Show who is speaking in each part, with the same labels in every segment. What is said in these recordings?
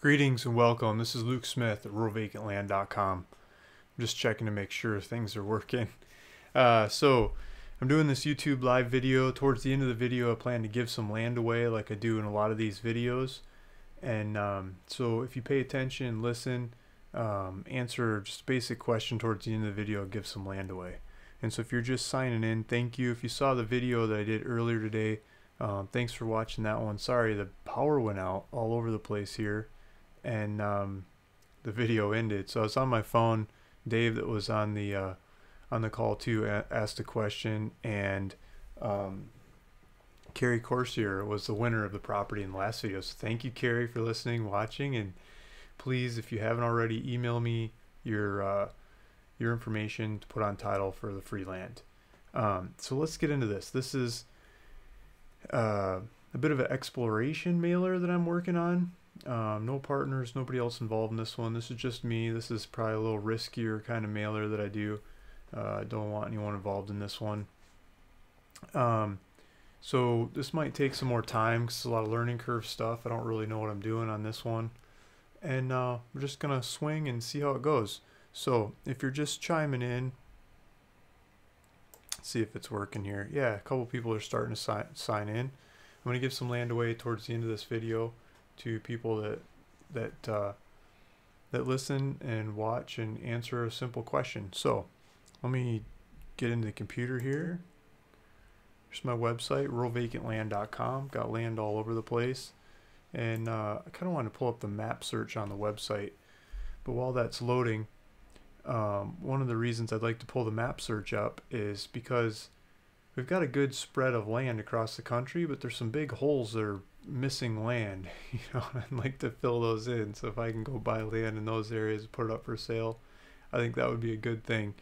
Speaker 1: Greetings and welcome. This is Luke Smith at ruralvacantland.com. I'm just checking to make sure things are working. So I'm doing this YouTube live video. Towards the end of the video, I plan to give some land away like I do in a lot of these videos. And so if you pay attention and listen, answer just a basic question towards the end of the video, I'll give some land away. And so if you're just signing in, thank you. If you saw the video that I did earlier today, thanks for watching that one. Sorry, the power went out all over the place here. And the video ended. So I was on my phone. Dave, that was on the call too, asked a question, and Carrie Corsier was the winner of the property in the last video. So thank you, Carrie, for listening, watching, and please, if you haven't already, email me your information to put on title for the free land. So let's get into this. This is a bit of an exploration mailer that I'm working on. No partners, nobody else involved in this one. This is just me. This is probably a little riskier kind of mailer that I do. I don't want anyone involved in this one. So this might take some more time because it's a lot of learning curve stuff. I don't really know what I'm doing on this one. And we're just going to swing and see how it goes. So if you're just chiming in, see if it's working here. Yeah, a couple people are starting to sign in. I'm going to give some land away towards the end of this video to people that listen and watch and answer a simple question. So let me get into the computer here. Here's my website, ruralvacantland.com. Got land all over the place, and I kind of want to pull up the map search on the website, but while that's loading, one of the reasons I'd like to pull the map search up is because we've got a good spread of land across the country, but there's some big holes that are missing land. I'd like to fill those in. So if I can go buy land in those areas and put it up for sale, I think that would be a good thing.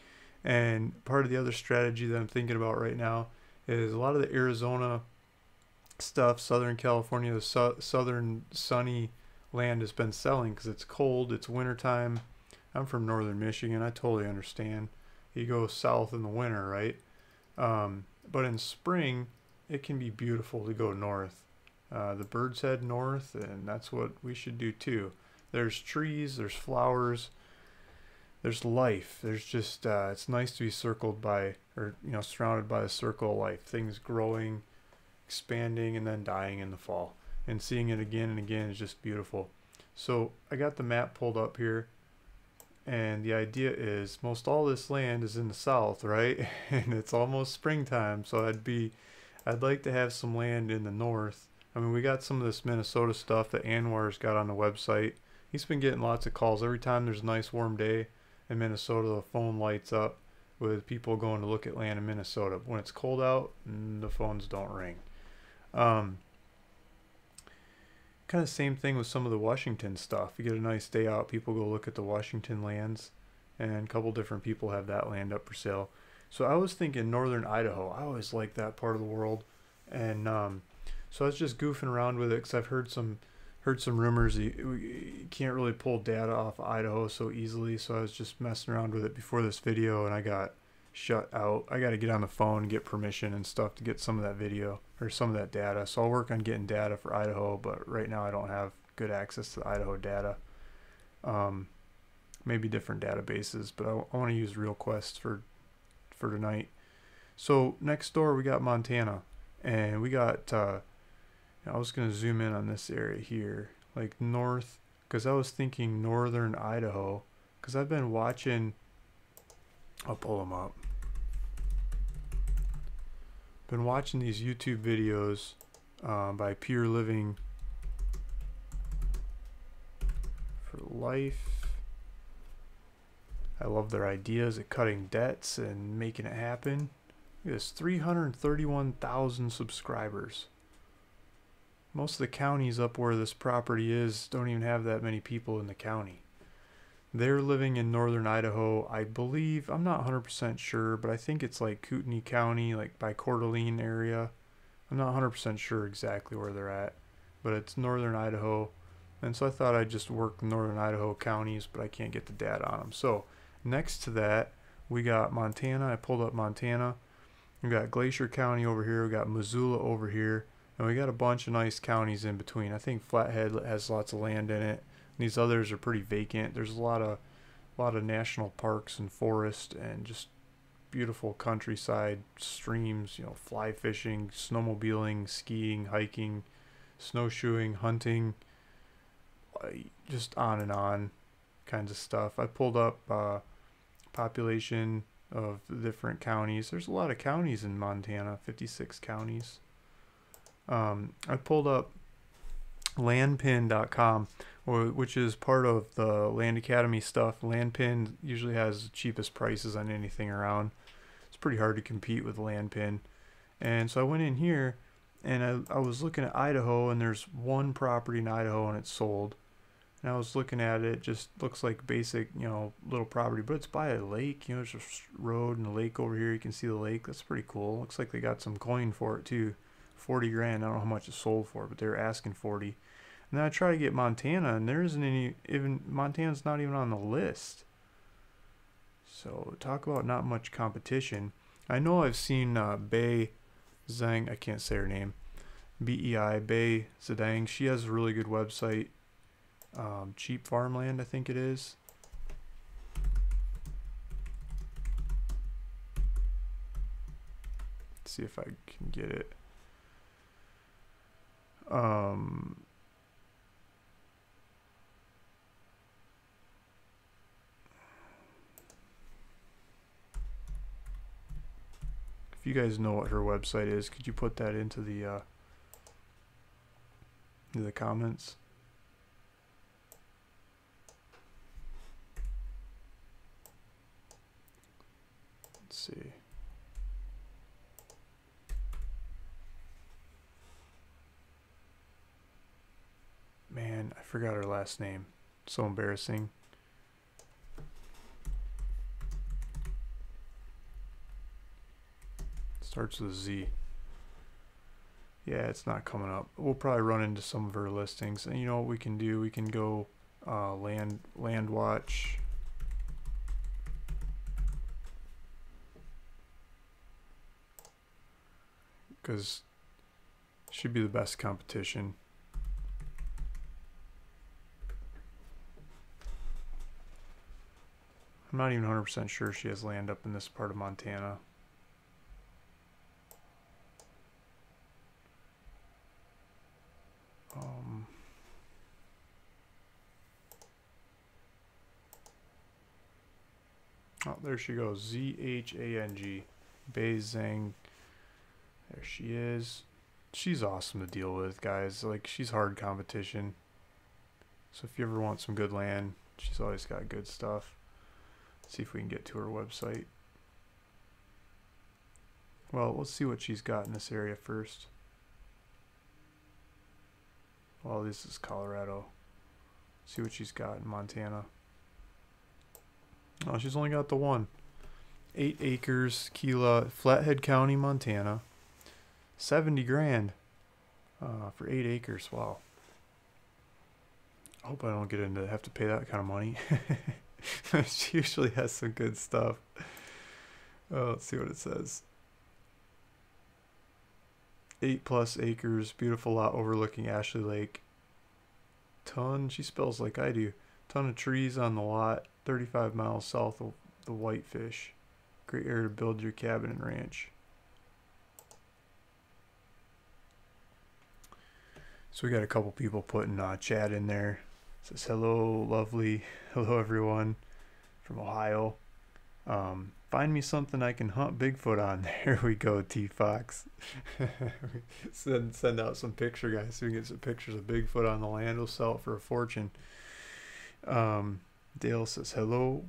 Speaker 1: And part of the other strategy that I'm thinking about right now is a lot of the Arizona stuff, Southern California, the southern sunny land has been selling because it's cold, it's wintertime. I'm from northern Michigan, I totally understand. You go south in the winter, right? But in spring, it can be beautiful to go north. The birds head north, and that's what we should do too. There's trees, there's flowers, there's life. There's just, it's nice to be circled by, or surrounded by a circle of life. Things growing, expanding, and then dying in the fall. And seeing it again and again is just beautiful. So I got the map pulled up here. And the idea is most all this land is in the south, right? And it's almost springtime, so I'd like to have some land in the north. I mean, we got some of this Minnesota stuff that Anwar's got on the website. He's been getting lots of calls. Every time there's a nice warm day in Minnesota, the phone lights up with people going to look at land in Minnesota. When it's cold out, the phones don't ring. Kind of same thing with some of the Washington stuff. You get a nice day out, people go look at the Washington lands, and a couple different people have that land up for sale. So I was thinking northern Idaho. I always like that part of the world, and so I was just goofing around with it because I've heard some rumors you can't really pull data off Idaho so easily. So I was just messing around with it before this video, and I got shut out. I got to get on the phone and get permission and stuff to get some of that video or some of that data. So I'll work on getting data for Idaho, but right now I don't have good access to the Idaho data. Maybe different databases, but I want to use RealQuest for tonight. So next door we got Montana, and we got I was going to zoom in on this area here, like north, because I was thinking northern Idaho, because I've been watching, I'll pull them up. Been watching these YouTube videos by Pure Living for Life. I love their ideas at cutting debts and making it happen. Look at this, 331,000 subscribers. Most of the counties up where this property is don't even have that many people in the county. They're living in northern Idaho, I believe. I'm not 100% sure, but I think it's like Kootenai County, like by Coeur d'Alene area. I'm not 100% sure exactly where they're at, but it's northern Idaho. And so I thought I'd just work northern Idaho counties, but I can't get the data on them. So next to that, we got Montana. I pulled up Montana. We got Glacier County over here. We got Missoula over here. And we got a bunch of nice counties in between. I think Flathead has lots of land in it. These others are pretty vacant. There's a lot of national parks and forest and just beautiful countryside, streams, fly fishing, snowmobiling, skiing, hiking, snowshoeing, hunting, just on and on kinds of stuff. I pulled up population of the different counties. There's a lot of counties in Montana, 56 counties. I pulled up landpin.com, which is part of the Land Academy stuff. Landpin usually has the cheapest prices on anything around. It's pretty hard to compete with Landpin. And so I went in here and I was looking at Idaho, and there's one property in Idaho and it's sold. And I was looking at it, just looks like basic, little property, but it's by a lake. There's a road and a lake over here. You can see the lake. That's pretty cool. Looks like they got some coin for it too. 40 grand. I don't know how much it sold for, but they're asking 40. And then I try to get Montana, and there isn't any, even Montana's not even on the list. So talk about not much competition. I know I've seen Bei Zhang, I can't say her name, Bei, Bei Zedang. She has a really good website. Cheap Farmland, I think it is. Let's see if I can get it. If you guys know what her website is, could you put that into the comments? Let's see. Man, I forgot her last name. So embarrassing. Starts with a Z. Yeah, it's not coming up. We'll probably run into some of her listings. And you know what we can do? We can go land watch. Because should be the best competition. I'm not even 100% sure she has land up in this part of Montana. Oh, there she goes. Z-H-A-N-G. Bei Zhang. There she is. She's awesome to deal with, guys. Like, she's hard competition. So if you ever want some good land, she's always got good stuff. Let's see if we can get to her website. Well, let's see what she's got in this area first. Well, this is Colorado. Let's see what she's got in Montana. Oh, she's only got the one. 8 acres, Kila, Flathead County, Montana. 70 grand for 8 acres. Wow. I hope I don't get into have to pay that kind of money. She usually has some good stuff. Oh, let's see what it says. 8+ acres, beautiful lot overlooking Ashley Lake. She spells like I do. Ton of trees on the lot, 35 miles south of the Whitefish. Great area to build your cabin and ranch. So we got a couple people putting chat in there. It says hello, lovely. Hello, everyone from Ohio. Find me something I can hunt Bigfoot on. There we go, T-Fox. send out some picture, guys, so we can get some pictures of Bigfoot on the land. We'll sell it for a fortune. Dale says hello.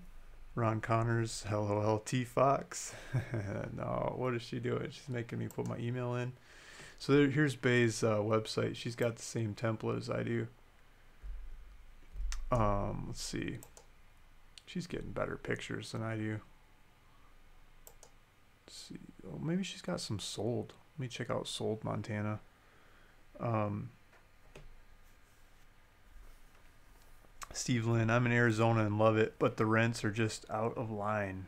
Speaker 1: Ron Connors, hello, T-Fox. No, what is she doing? She's making me put my email in. So here's Bei's website. She's got the same template as I do. Let's see. She's getting better pictures than I do. Let's see. Oh, maybe she's got some sold. Let me check out sold Montana. Steve Lynn, I'm in Arizona and love it, but the rents are just out of line.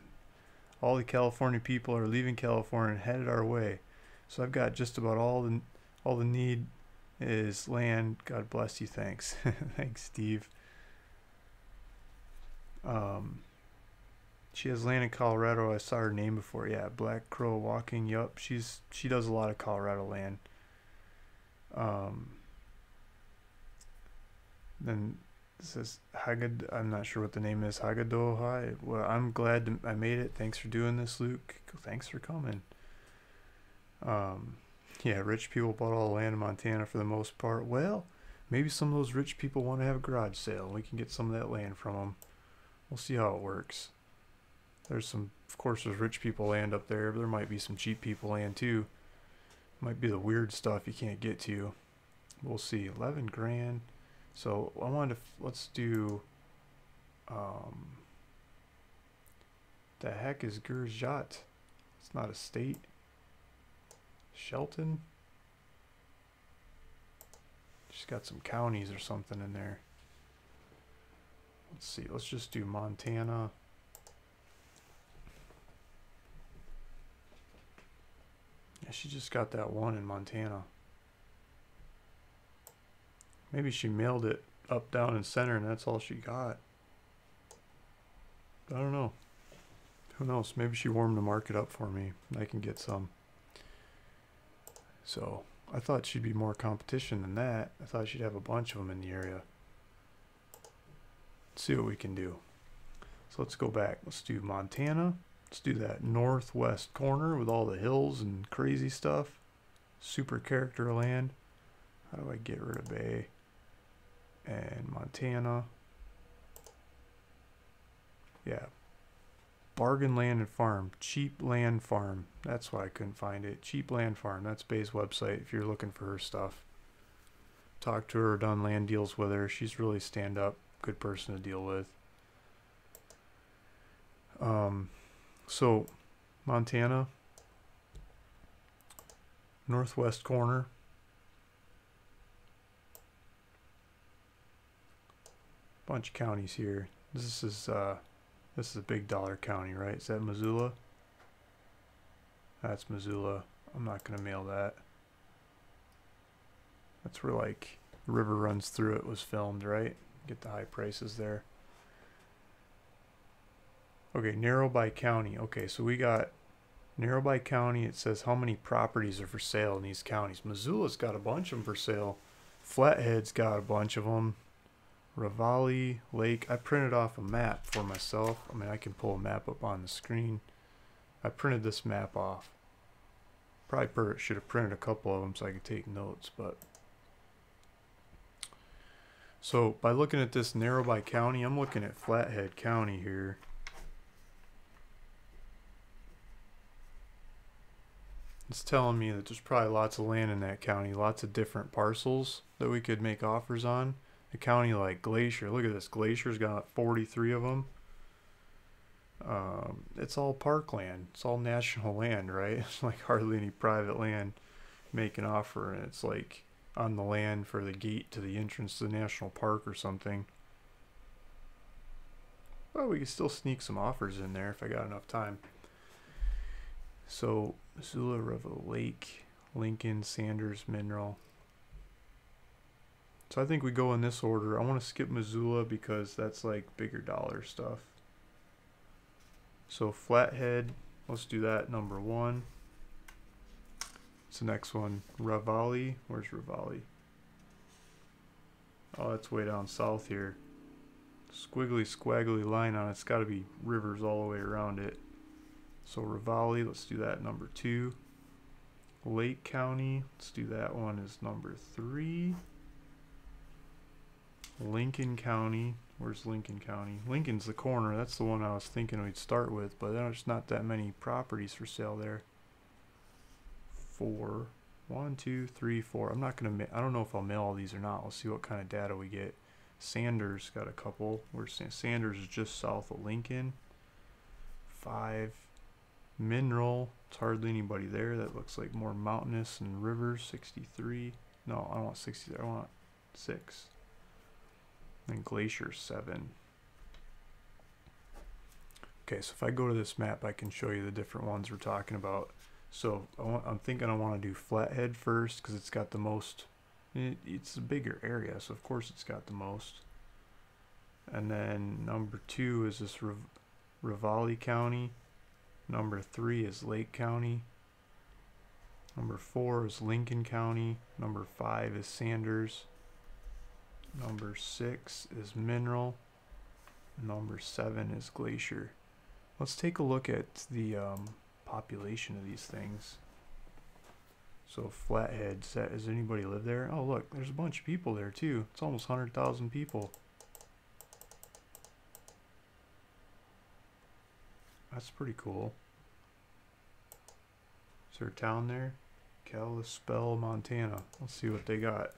Speaker 1: All the California people are leaving California and headed our way. So I've got just about all the need is land. God bless you. Thanks. Thanks, Steve. She has land in Colorado. I saw her name before. Yeah, Black Crow Walking. Yup, she does a lot of Colorado land. Um, then it says Hagad. I'm not sure what the name is. Hagadohai. Well, I'm glad I made it. Thanks for doing this, Luke. Thanks for coming. Yeah, rich people bought all the land in Montana for the most part. Well, maybe some of those rich people want to have a garage sale. We can get some of that land from them. We'll see how it works. There's some, of course, there's rich people land up there, but there might be some cheap people land too. Might be the weird stuff you can't get to. We'll see. 11 grand. So I wanted to, let's do, the heck is Gurjat? It's not a state. Shelton? She's got some counties or something in there. Let's see. Let's just do Montana. Yeah, she just got that one in Montana. Maybe she mailed it up, down, and center, and that's all she got. I don't know. Who knows? Maybe she warmed the market up for me. I can get some. So I thought she'd be more competition than that. I thought she'd have a bunch of them in the area. Let's see what we can do. So let's go back. Let's do Montana. Let's do that northwest corner with all the hills and crazy stuff. Super character land. How do I get rid of Bay? And Montana. Yeah. Bargain land and farm. Cheap land farm. That's why I couldn't find it. Cheap land farm. That's Bay's website if you're looking for her stuff. Talked to her, done land deals with her. She's really stand up. Good person to deal with. So Montana. Northwest corner. Bunch of counties here. This is a big dollar county, right? Is that Missoula? That's Missoula. I'm not gonna mail that. That's where like the river runs through it was filmed, right? Get the high prices there. Okay, narrow by county. Okay, so we got narrow by county. It says how many properties are for sale in these counties. Missoula's got a bunch of them for sale. Flathead's got a bunch of them. Ravalli Lake. I printed off a map for myself. I mean, I can pull a map up on the screen. I printed this map off. Probably should have printed a couple of them so I could take notes, but so by looking at this narrow by county, I'm looking at Flathead County here. It's telling me that there's probably lots of land in that county, lots of different parcels that we could make offers on. A county like Glacier, look at this. Glacier's got 43 of them. It's all parkland. It's all national land, right? It's like hardly any private land. Make an offer, and it's like on the land for the gate to the entrance to the national park or something. Well, we could still sneak some offers in there if I got enough time. So Missoula, Revel Lake, Lincoln, Sanders, Mineral. So I think we go in this order. I want to skip Missoula because that's like bigger dollar stuff. So Flathead, let's do that number 1. What's the next one? Ravalli. Where's Ravalli? Oh, that's way down south here. Squiggly, squaggly line on it. It's got to be rivers all the way around it. So Ravalli, let's do that number 2. Lake County, let's do that one as number 3. Lincoln County, where's Lincoln County? Lincoln's the corner. That's the one I was thinking we'd start with, but there's not that many properties for sale there. 4. 1, 2, 3, 4. I'm not gonna. I don't know if I'll mail all these or not. We'll see what kind of data we get. Sanders got a couple. Sanders is just south of Lincoln. 5. Mineral. It's hardly anybody there. That looks like more mountainous and rivers. 63. No, I don't want 63. I want 6. And Glacier 7. Okay, so if I go to this map, I can show you the different ones we're talking about. So I'm thinking I want to do Flathead first because it's got the most. It's a bigger area, so of course it's got the most. And then number 2 is this Raleigh County. Number 3 is Lake County. Number 4 is Lincoln County. Number 5 is Sanders. Number 6 is Mineral. Number 7 is Glacier. Let's take a look at the population of these things. So Flathead, does anybody live there? Oh look, there's a bunch of people there too. It's almost 100,000 people. That's pretty cool. Is there a town there? Kalispell, Montana. Let's see what they got.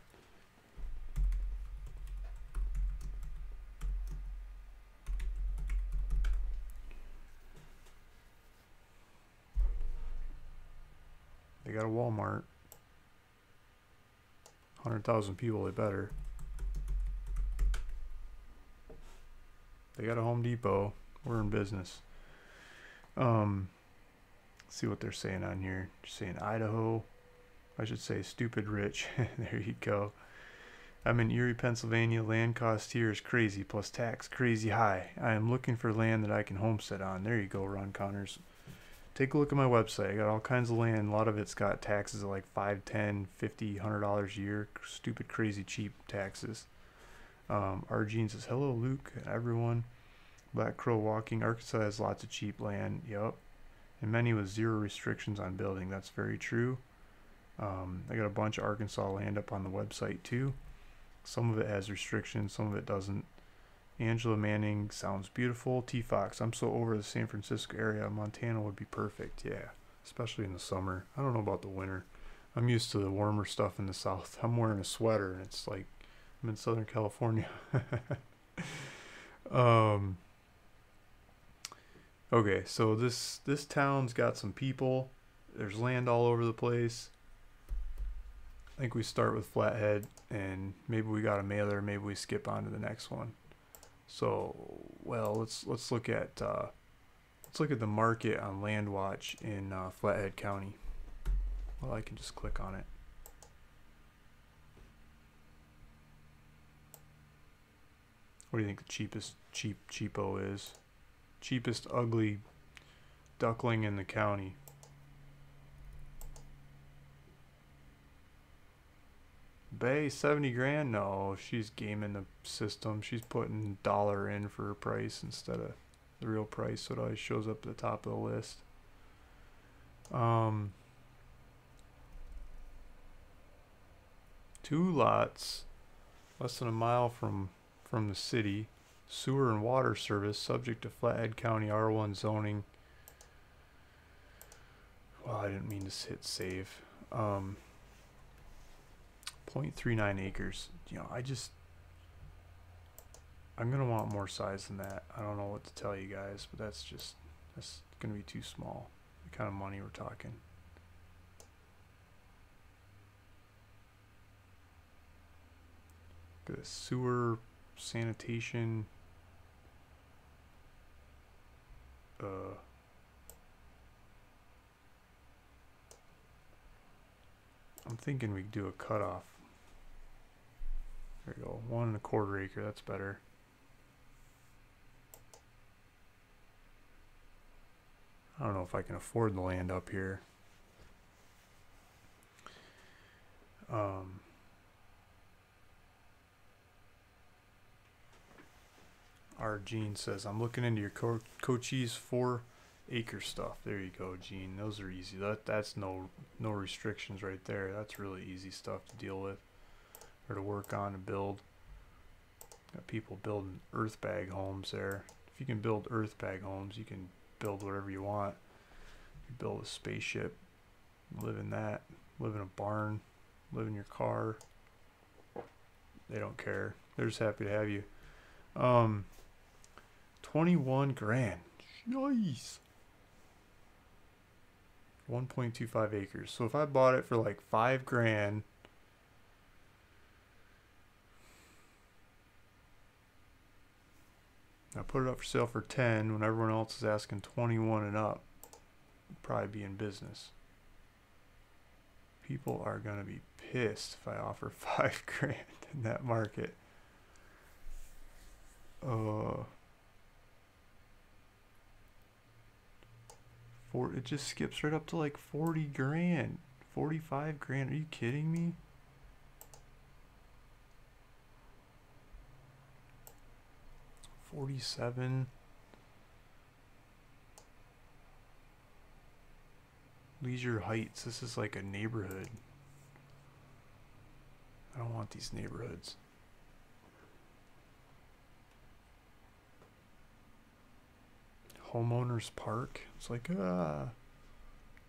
Speaker 1: They got a Walmart. 100,000 people, they better. They got a Home Depot. We're in business. Let's see what they're saying on here. They're saying Idaho. I should say stupid rich. There you go. I'm in Erie, Pennsylvania. Land cost here is crazy, plus tax crazy high. I am looking for land that I can homestead on. There you go, Ron Connors. Take a look at my website. I got all kinds of land. A lot of it's got taxes of like $5, $10, $50, $100 a year. Stupid, crazy, cheap taxes. Argene says, hello, Luke, everyone. Black Crow Walking. Arkansas has lots of cheap land. Yep. And many with 0 restrictions on building. That's very true. I got a bunch of Arkansas land up on the website too. Some of it has restrictions, some of it doesn't. Angela Manning sounds beautiful. T-Fox, I'm so over the San Francisco area. Montana would be perfect. Yeah, especially in the summer. I don't know about the winter. I'm used to the warmer stuff in the south. I'm wearing a sweater and it's like I'm in Southern California. Okay, so this town's got some people. There's land all over the place. I think we start with Flathead, and maybe we got a mailer. Maybe we skip on to the next one. So, well, let's look at the market on LandWatch in Flathead County. Well, I can just click on it. What do you think the cheapest cheapo is? Cheapest ugly duckling in the county. Bay, 70 grand? No, she's gaming the system. She's putting dollar in for her price instead of the real price, so it always shows up at the top of the list. 2 lots, less than a mile from the city. Sewer and water service, subject to Flathead County R1 zoning. Well, I didn't mean to hit save. 0.39 acres. You know, I'm gonna want more size than that. I don't know what to tell you guys, but that's gonna be too small. The kind of money we're talking. Look at this. Sewer, sanitation. I'm thinking we could do a cutoff. There we go, 1 1/4 acre, that's better. I don't know if I can afford the land up here. Our Gene says, I'm looking into your Cochise 4-acre stuff. There you go, Gene. Those are easy. That's no restrictions right there. That's really easy stuff to deal with or to work on and build. Got people building earth bag homes there. If you can build earth bag homes, you can build whatever you want. You build a spaceship, live in that, live in a barn, live in your car. They don't care. They're just happy to have you. 21 grand. Nice. 1.25 acres. So if I bought it for like 5 grand, I put it up for sale for 10 when everyone else is asking 21 and up, I'd probably be in business. People are gonna be pissed if I offer 5 grand in that market. Uh, it just skips right up to like 40 grand, 45 grand. Are you kidding me? $47. Leisure Heights. This is like a neighborhood. I don't want these neighborhoods. Homeowners Park. It's like,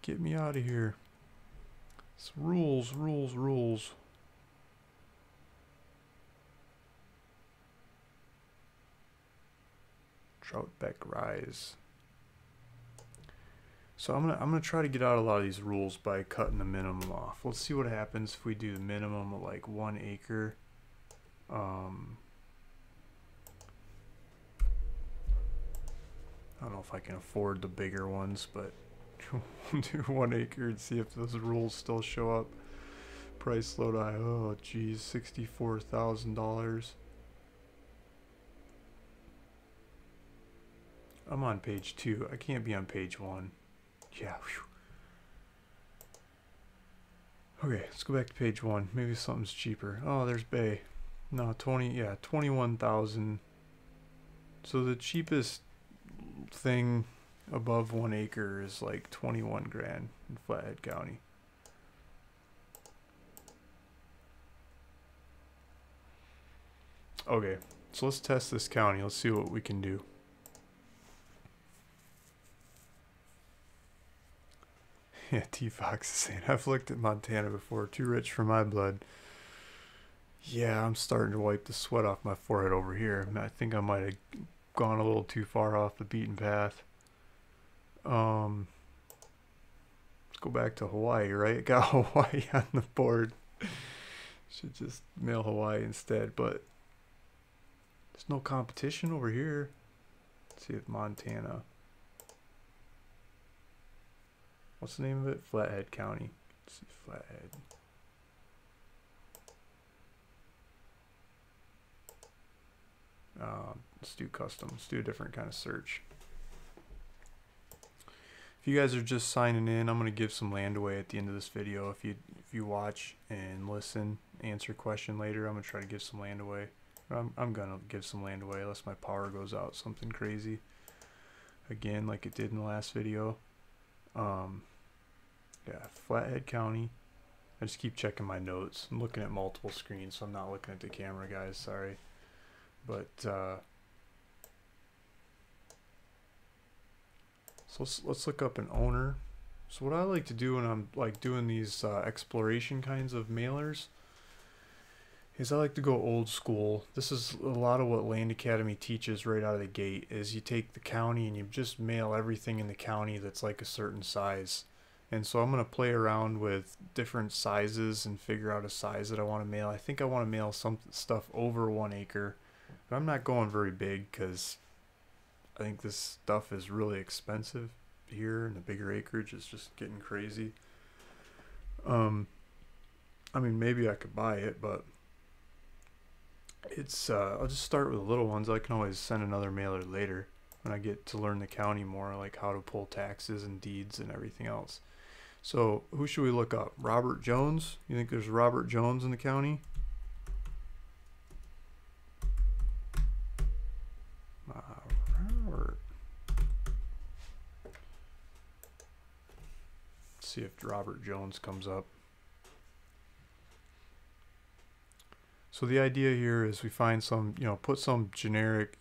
Speaker 1: get me out of here. It's rules, rules, rules. Troutbeck Rise. So I'm gonna try to get out a lot of these rules by cutting the minimum off. Let's see what happens if we do the minimum of like 1 acre. I don't know if I can afford the bigger ones, but we'll do 1 acre and see if those rules still show up. Price low to high. Oh geez, $64,000. I'm on page 2. I can't be on page 1. Yeah. Whew. Okay, let's go back to page 1. Maybe something's cheaper. Oh, there's Bay. No, 21,000. So the cheapest thing above 1 acre is like 21 grand in Flathead County. Okay, so let's test this county. Let's see what we can do. Yeah, T-Fox is saying, I've looked at Montana before. Too rich for my blood. Yeah, I'm starting to wipe the sweat off my forehead over here. I think I might have gone a little too far off the beaten path. Let's go back to Hawaii, right? Got Hawaii on the board. Should just mail Hawaii instead, but there's no competition over here. Let's see if Montana. What's the name of it? Flathead County. Let's see, Flathead. Let's do custom. Let's do a different kind of search. If you guys are just signing in, I'm going to give some land away at the end of this video. If you watch and listen, answer a question later, I'm going to try to give some land away. I'm going to give some land away unless my power goes out, something crazy. Again, like it did in the last video. Yeah, Flathead County. I just keep checking my notes. I'm looking at multiple screens, so I'm not looking at the camera, guys. Sorry. But, so let's look up an owner. So what I like to do when I'm like doing these exploration kinds of mailers is I like to go old school. This is a lot of what Land Academy teaches right out of the gate, is you take the county and you just mail everything in the county that's like a certain size. And so I'm going to play around with different sizes and figure out a size that I want to mail. I think I want to mail some stuff over 1 acre, but I'm not going very big because I think this stuff is really expensive here, and the bigger acreage is just getting crazy. I mean, maybe I could buy it, but it's I'll just start with the little ones. I can always send another mailer later when I get to learn the county more, like how to pull taxes and deeds and everything else. So who should we look up? Robert Jones? You think there's Robert Jones in the county? Robert. Let's see if Robert Jones comes up. So the idea here is we find some, put some generic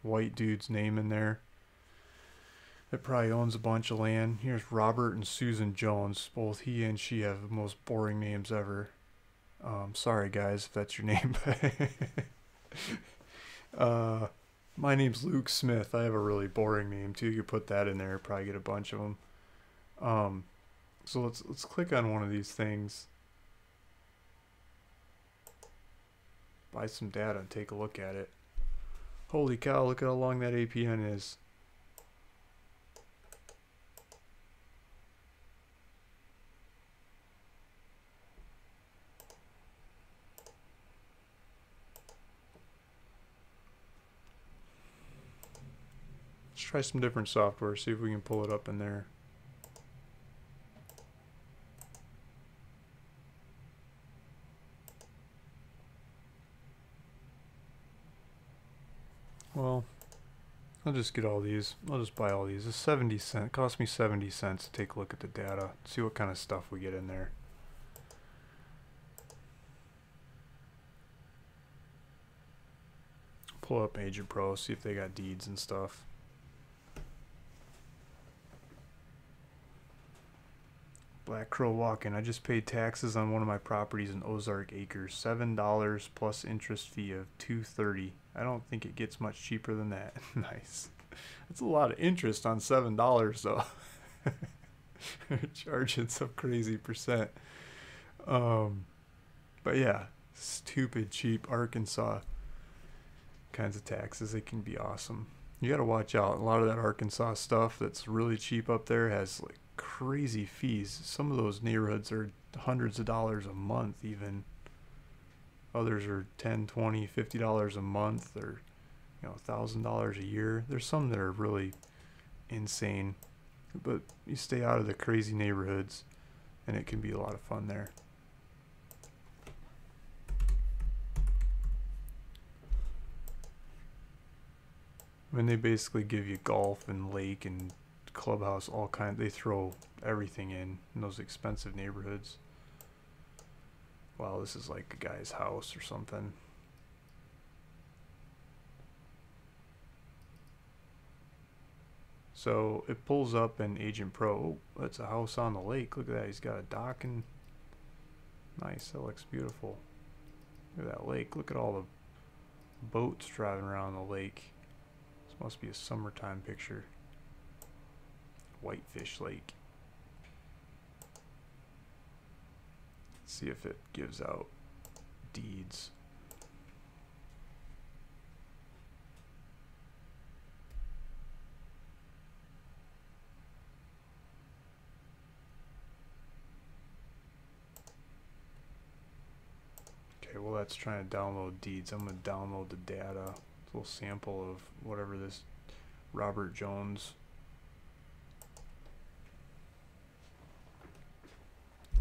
Speaker 1: white dude's name in there that probably owns a bunch of land. Here's Robert and Susan Jones. Both he and she have the most boring names ever. Sorry guys if that's your name. My name's Luke Smith. I have a really boring name too. You could put that in there, probably get a bunch of them. So let's click on one of these things. Buy some data and take a look at it. Holy cow, look at how long that APN is. try some different software, see if we can pull it up in there. Well, I'll just get all these. I'll just buy all these. It's 70 cents. It cost me 70 cents to take a look at the data, see what kind of stuff we get in there. Pull up Agent Pro, see if they got deeds and stuff. Black Crow Walking. I just paid taxes on one of my properties in Ozark Acres. $7 plus interest fee of $2.30. I don't think it gets much cheaper than that. Nice. That's a lot of interest on $7 though. They're charging some crazy percent. But yeah, stupid cheap Arkansas kinds of taxes. They can be awesome. You got to watch out. A lot of that Arkansas stuff that's really cheap up there has like crazy fees. Some of those neighborhoods are hundreds of dollars a month even. Others are $10, $20, $50 a month, or $1,000 a year. There's some that are really insane, but you stay out of the crazy neighborhoods and it can be a lot of fun there. I mean, they basically give you golf and lake and clubhouse, all kind. They throw everything in those expensive neighborhoods. Wow, this is like a guy's house or something. So it pulls up in Agent Pro. Oh, that's a house on the lake. Look at that. He's got a dock and nice. That looks beautiful. Look at that lake. Look at all the boats driving around the lake. This must be a summertime picture. Whitefish Lake. Let's see if it gives out deeds. Okay, well that's trying to download deeds. I'm going to download the data. It's a little sample of whatever this Robert Jones.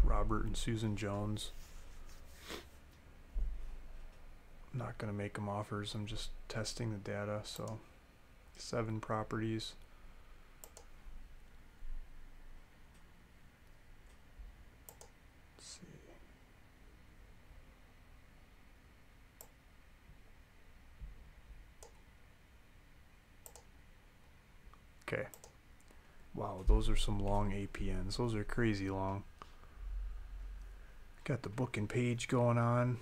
Speaker 1: Robert and Susan Jones. I'm not going to make them offers. I'm just testing the data. So 7 properties. Let's see. Okay. Wow, those are some long APNs. Those are crazy long. Got the booking page going on.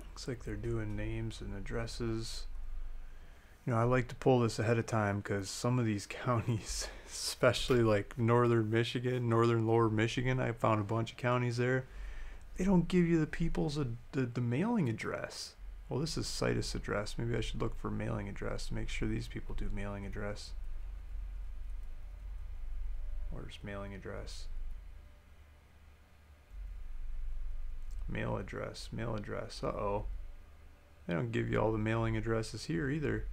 Speaker 1: Looks like they're doing names and addresses. I like to pull this ahead of time because some of these counties, especially like northern Michigan, northern lower Michigan, I found a bunch of counties there. They don't give you the people's the mailing address. Well, this is situs address. Maybe I should look for mailing address to make sure these people do mailing address. Where's mailing address? Mail address, mail address. Uh-oh. They don't give you all the mailing addresses here either.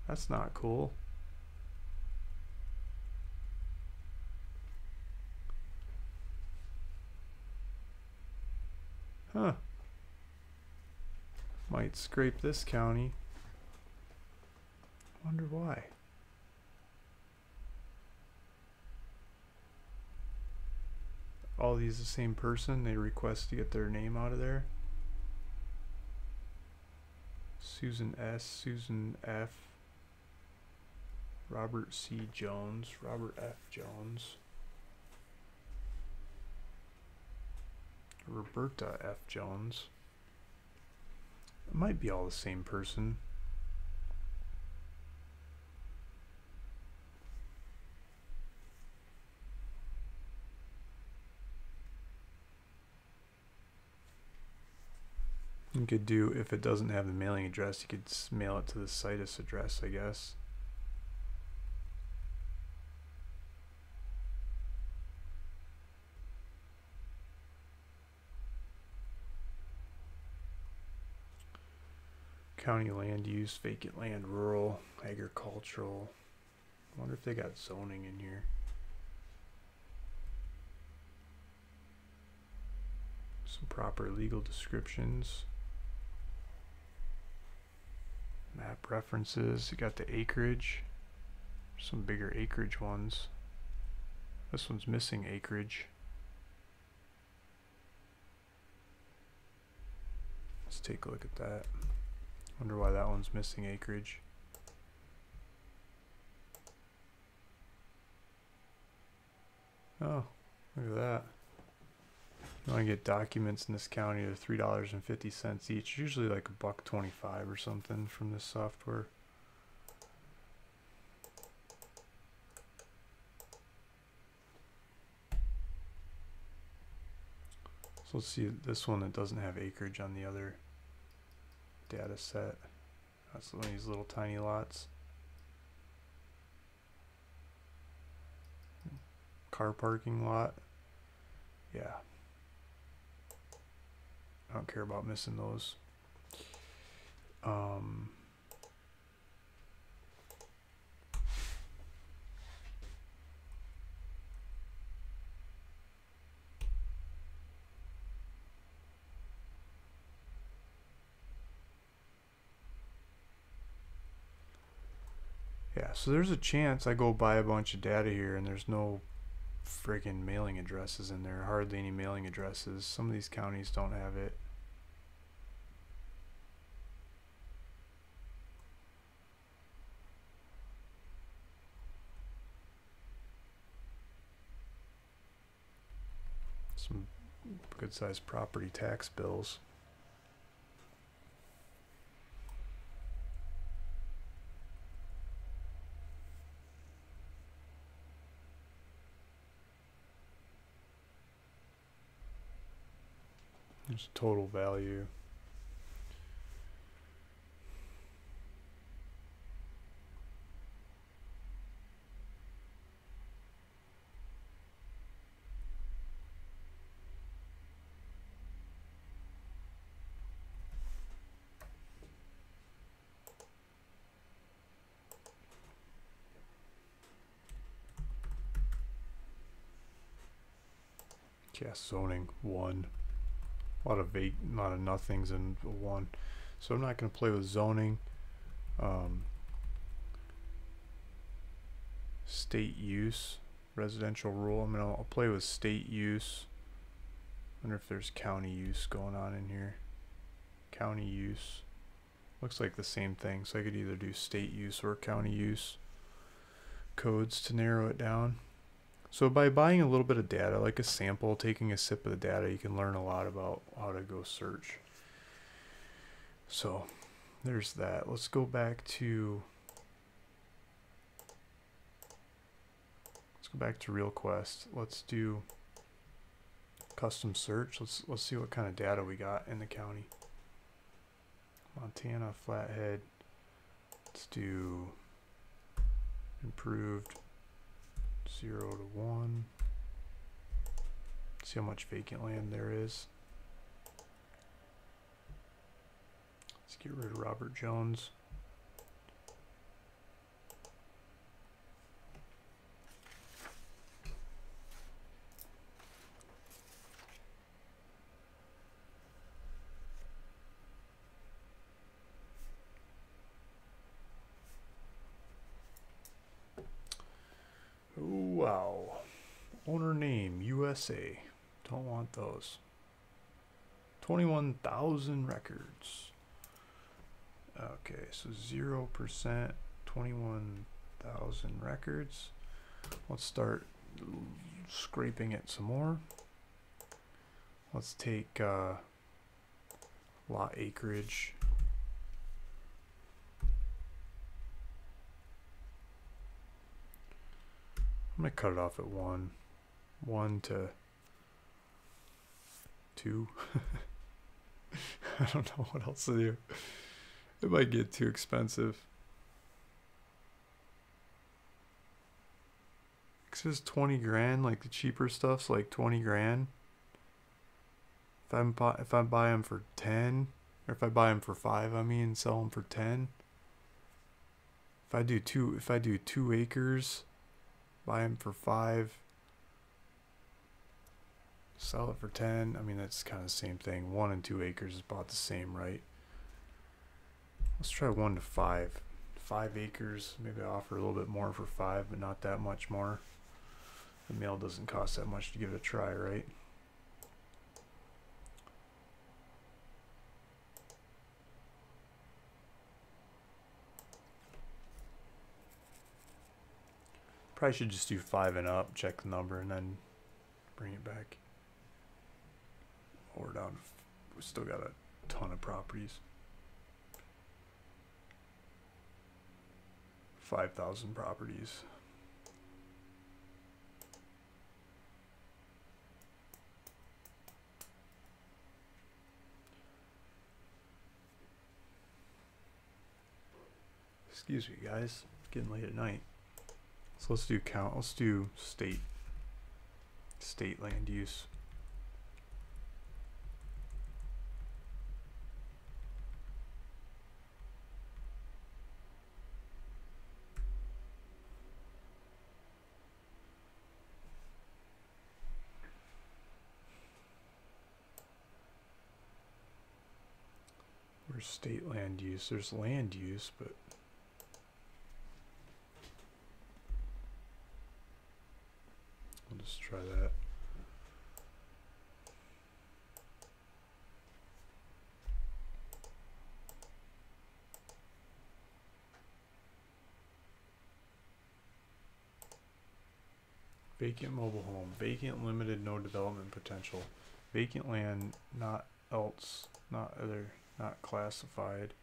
Speaker 1: That's not cool. Huh. Might scrape this county. Wonder why. All these the same person. They request to get their name out of there. Susan S, Susan F, Robert C. Jones, Robert F. Jones, Roberta F. Jones. It might be all the same person. You could do, if it doesn't have the mailing address, you could mail it to the situs address, I guess. County land use, vacant land, rural, agricultural. I wonder if they got zoning in here. Some proper legal descriptions. Map references. You got the acreage. Some bigger acreage ones. This one's missing acreage. Let's take a look at that. Wonder why that one's missing acreage. Oh, look at that. You want to get documents in this county, they're $3.50 each. Usually like $1.25 or something from this software. So let's see this one that doesn't have acreage on the other data set. That's one of these little tiny lots. Car parking lot. Yeah. I don't care about missing those. Yeah, so there's a chance I go buy a bunch of data here and there's no friggin' mailing addresses in there. Hardly any mailing addresses. Some of these counties don't have it. Some good sized property tax bills. There's total value. Yeah, zoning 1. A lot of nothings in 1. So I'm not going to play with zoning. State use, residential rule. I'll play with state use. Wonder if there's county use going on in here. County use. Looks like the same thing. So I could either do state use or county use codes to narrow it down. So by buying a little bit of data, like a sample, taking a sip of the data, you can learn a lot about how to go search. So there's that. Let's go back to RealQuest. Let's do custom search. Let's see what kind of data we got in the county. Montana, Flathead. Let's do improved 0 to 1. See how much vacant land there is. Let's get rid of Robert Jones. Oh, wow. Owner name, USA. Don't want those. 21,000 records. Okay, so 0%, 21,000 records. Let's start scraping it some more. Let's take lot acreage. I'm going to cut it off at 1. 1 to 2. I don't know what else to do. It might get too expensive. It says 20 grand, like the cheaper stuff's like 20 grand. If I buy them for 10, Or if I buy them for 5, I mean, sell them for 10. If I do 2 acres, buy them for 5, sell it for 10. I mean, that's kind of the same thing. 1 and 2 acres is about the same, right? Let's try 1 to 5. 5 acres, maybe I offer a little bit more for 5, but not that much more. The mail doesn't cost that much to give it a try, right? Probably should just do 5 and up, check the number, and then bring it back. Or down. We still got a ton of properties. 5,000 properties. Excuse me, guys. It's getting late at night. So let's do count. Let's do state land use. Where's state land use? There's land use, but we'll just try that. Vacant mobile home. Vacant limited no development potential. Vacant land not else, not other, not classified.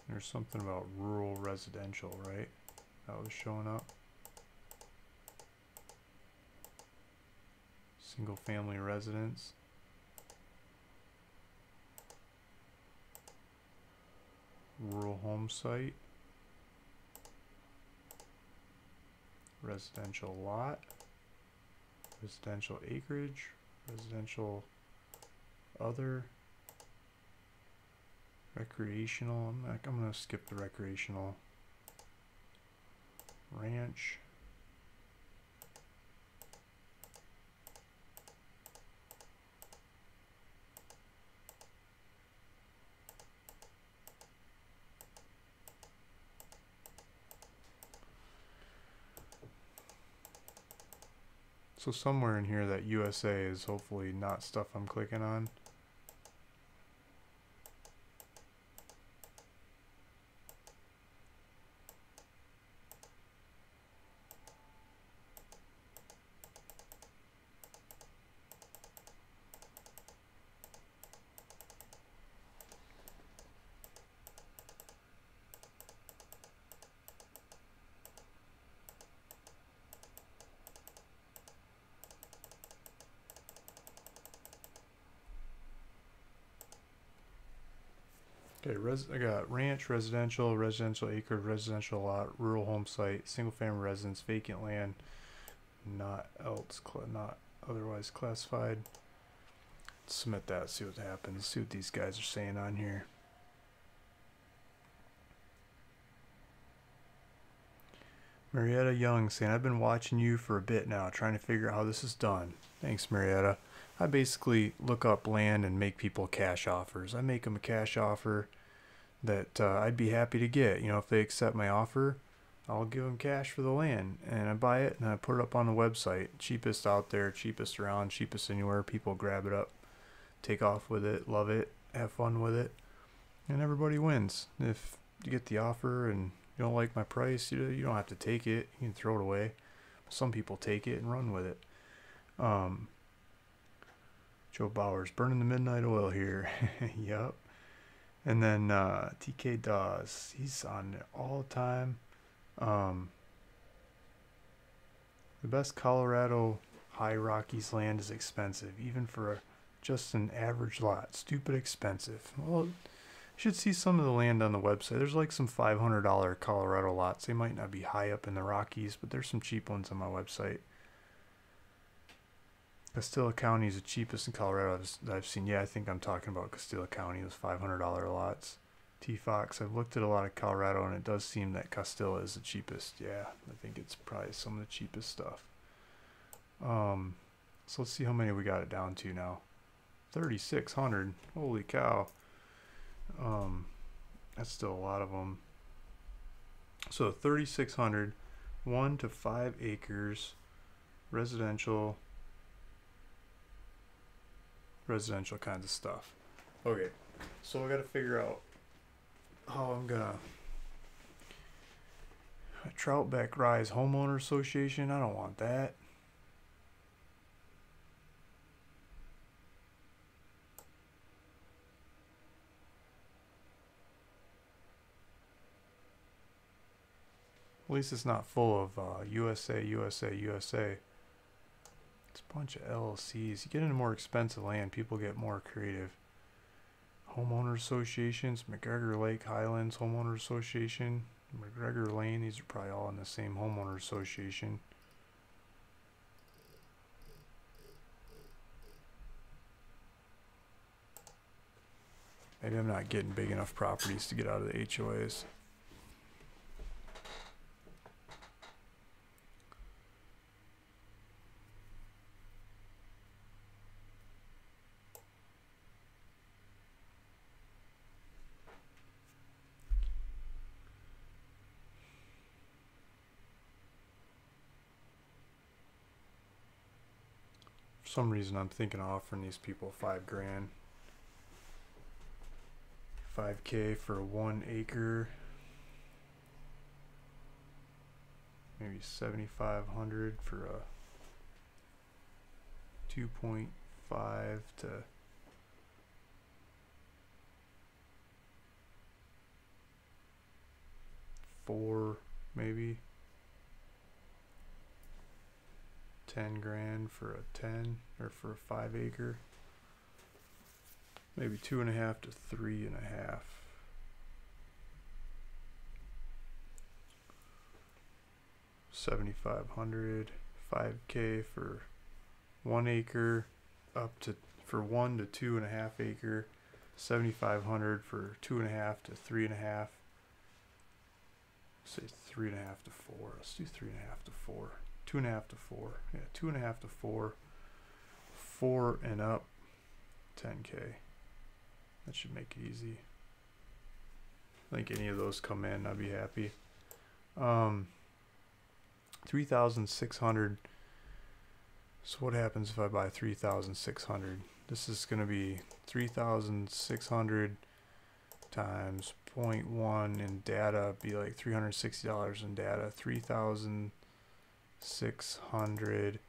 Speaker 1: There's something about rural residential, right? That was showing up. Single family residence. Rural home site. Residential lot. Residential acreage. Residential other. Recreational. I'm gonna skip the recreational. Ranch. So somewhere in here that USA is hopefully not stuff I'm clicking on. Okay, I got ranch, residential, residential acre, residential lot, rural home site, single family residence, vacant land, not otherwise classified. Submit that, see what happens, see what these guys are saying on here. Marietta Young saying, I've been watching you for a bit now, trying to figure out how this is done. Thanks, Marietta. I basically look up land and make people cash offers. I make them a cash offer that I'd be happy to get. You know, if they accept my offer, I'll give them cash for the land. And I buy it and I put it up on the website. Cheapest out there, cheapest around, cheapest anywhere. People grab it up, take off with it, love it, have fun with it. And everybody wins. If you get the offer and you don't like my price, you don't have to take it. You can throw it away. Some people take it and run with it. Joe Bowers, burning the midnight oil here. Yep. And then TK Dawes, he's on it all the time. The best Colorado High Rockies land is expensive, even for just an average lot. Stupid expensive. Well, you should see some of the land on the website. There's like some $500 Colorado lots. They might not be high up in the Rockies, but there's some cheap ones on my website. Castilla County is the cheapest in Colorado I've seen. Yeah, I think I'm talking about Castilla County. Those $500 lots. T-Fox. I've looked at a lot of Colorado, and it does seem that Castilla is the cheapest. Yeah, I think it's probably some of the cheapest stuff. So let's see how many we got it down to now. 3,600. Holy cow. That's still a lot of them. So 3,600, 1 to 5 acres, residential kinds of stuff. Okay, so I got to figure out how I'm gonna Troutbeck Rise Homeowner Association. I don't want that. At least it's not full of USA. It's a bunch of LLCs. You get into more expensive land, people get more creative. Homeowner associations, McGregor Lake Highlands Homeowner Association, McGregor Lane. These are probably all in the same homeowner association. Maybe I'm not getting big enough properties to get out of the HOAs. For some reason I'm thinking of offering these people $5,000. 5K for 1 acre. Maybe 7,500 for a 2.5 to 4, maybe 10,000 for a 10 or for a 5 acre. Maybe 2.5 to 3.5. $7,500, 5K for 1 acre, up to for 1 to 2.5 acre, 7,500 for 2.5 to 3.5. Say 3.5 to 4. Let's do 3.5 to 4. 2.5 to 4. Yeah, 2.5 to 4. 4 and up, 10K. That should make it easy. I think any of those come in, I'd be happy. 3,600. So what happens if I buy 3,600? This is going to be 3,600 times 0.1 in data, be like $360 in data. 3,600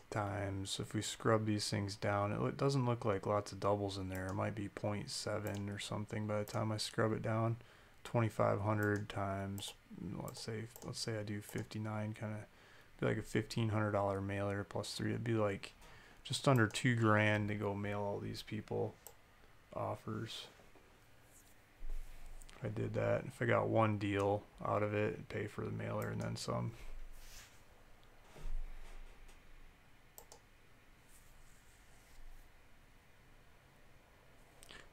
Speaker 1: times, if we scrub these things down, it doesn't look like lots of doubles in there. It might be 0.7 or something by the time I scrub it down. 2,500 times, let's say I do 59, kind of be like a $1,500 mailer plus 3. It'd be like just under $2,000 to go mail all these people offers. If I did that, if I got one deal out of it, it'd pay for the mailer and then some.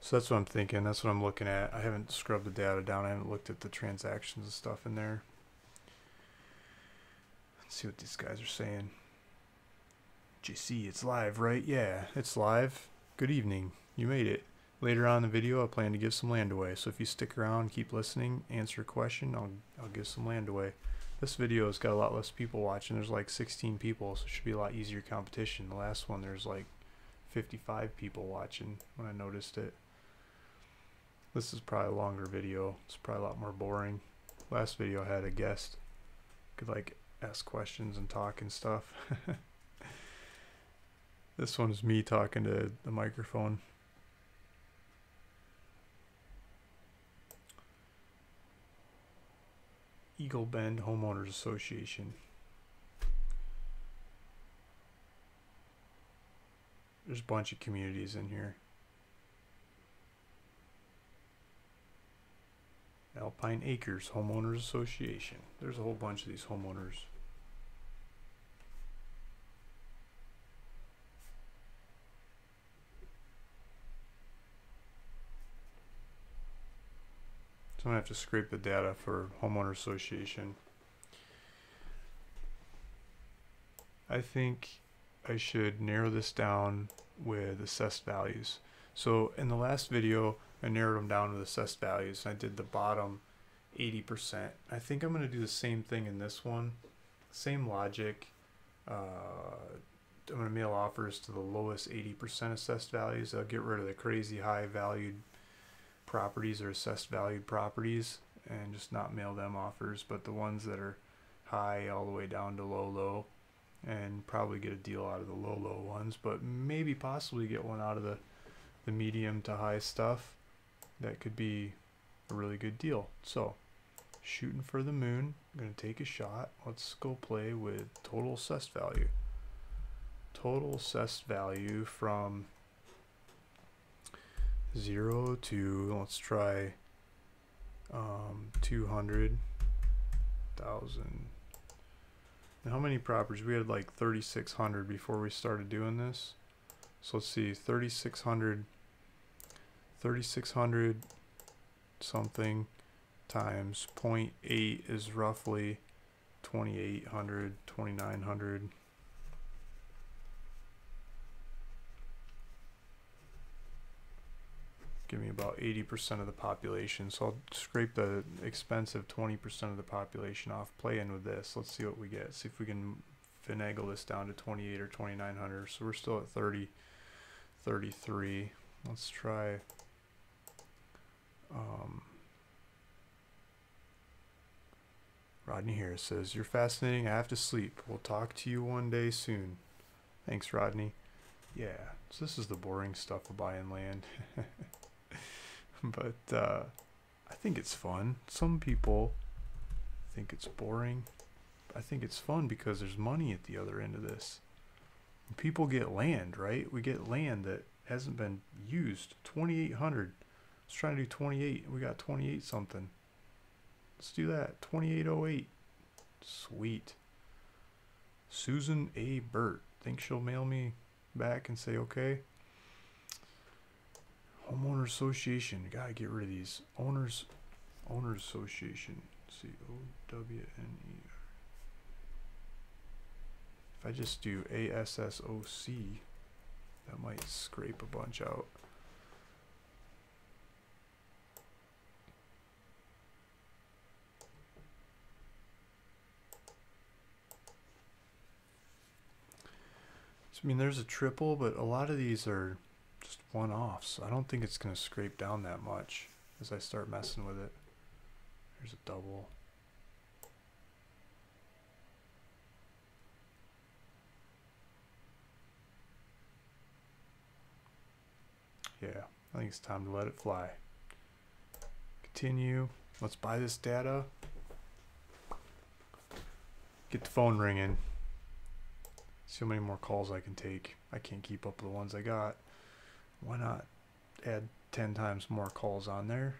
Speaker 1: So that's what I'm thinking. That's what I'm looking at. I haven't scrubbed the data down. I haven't looked at the transactions and stuff in there. Let's see what these guys are saying. JC, it's live, right? Yeah, it's live. Good evening. You made it. Later on in the video, I plan to give some land away. So if you stick around, keep listening, answer a question, I'll give some land away. This video has got a lot less people watching. There's like 16 people, so it should be a lot easier competition. The last one, there's like 55 people watching when I noticed it. This is probably a longer video. It's probably a lot more boring. Last video had a guest. Could like ask questions and talk and stuff. This one is me talking to the microphone. Eagle Bend Homeowners Association. There's a bunch of communities in here. Alpine Acres Homeowners Association. There's a whole bunch of these homeowners. So I'm gonna have to scrape the data for homeowner association. I think I should narrow this down with assessed values. So in the last video, I narrowed them down with assessed values, and I did the bottom 80%. I think I'm going to do the same thing in this one. Same logic. I'm going to mail offers to the lowest 80% assessed values. I'll get rid of the crazy high valued properties or assessed valued properties and just not mail them offers, but the ones that are high all the way down to low, and probably get a deal out of the low ones, but maybe possibly get one out of the medium to high stuff. That could be a really good deal. So shooting for the moon, I'm going to take a shot. Let's go play with total assessed value. Total assessed value from 0 to, let's try 200,000. How many properties? We had like 3,600 before we started doing this. So let's see, 3,600 something times 0.8 is roughly 2,800, 2,900. Give me about 80% of the population. So I'll scrape the expensive 20% of the population off, play in with this. Let's see what we get. See if we can finagle this down to 28 or 2,900. So we're still at 30, 33. Let's try Rodney here says, "You're fascinating. I have to sleep. We'll talk to you one day soon." Thanks, Rodney. Yeah, so this is the boring stuff of buying land. But I think it's fun. Some people think it's boring. I think it's fun because there's money at the other end of this. People get land, right? We get land that hasn't been used. 2,800. Let's try to do 28. We got 28 something. Let's do that. 2808. Sweet. Susan A. Burt. Think she'll mail me back and say okay? Homeowner Association. Gotta get rid of these. Owners Association. COWNER. If I just do ASSOC, that might scrape a bunch out. So, I mean, there's a triple, but a lot of these are just one-offs. I don't think it's going to scrape down that much as I start messing with it. There's a double. Yeah, I think it's time to let it fly. Continue. Let's buy this data. Get the phone ringing. See how many more calls I can take. I can't keep up with the ones I got. Why not add 10 times more calls on there?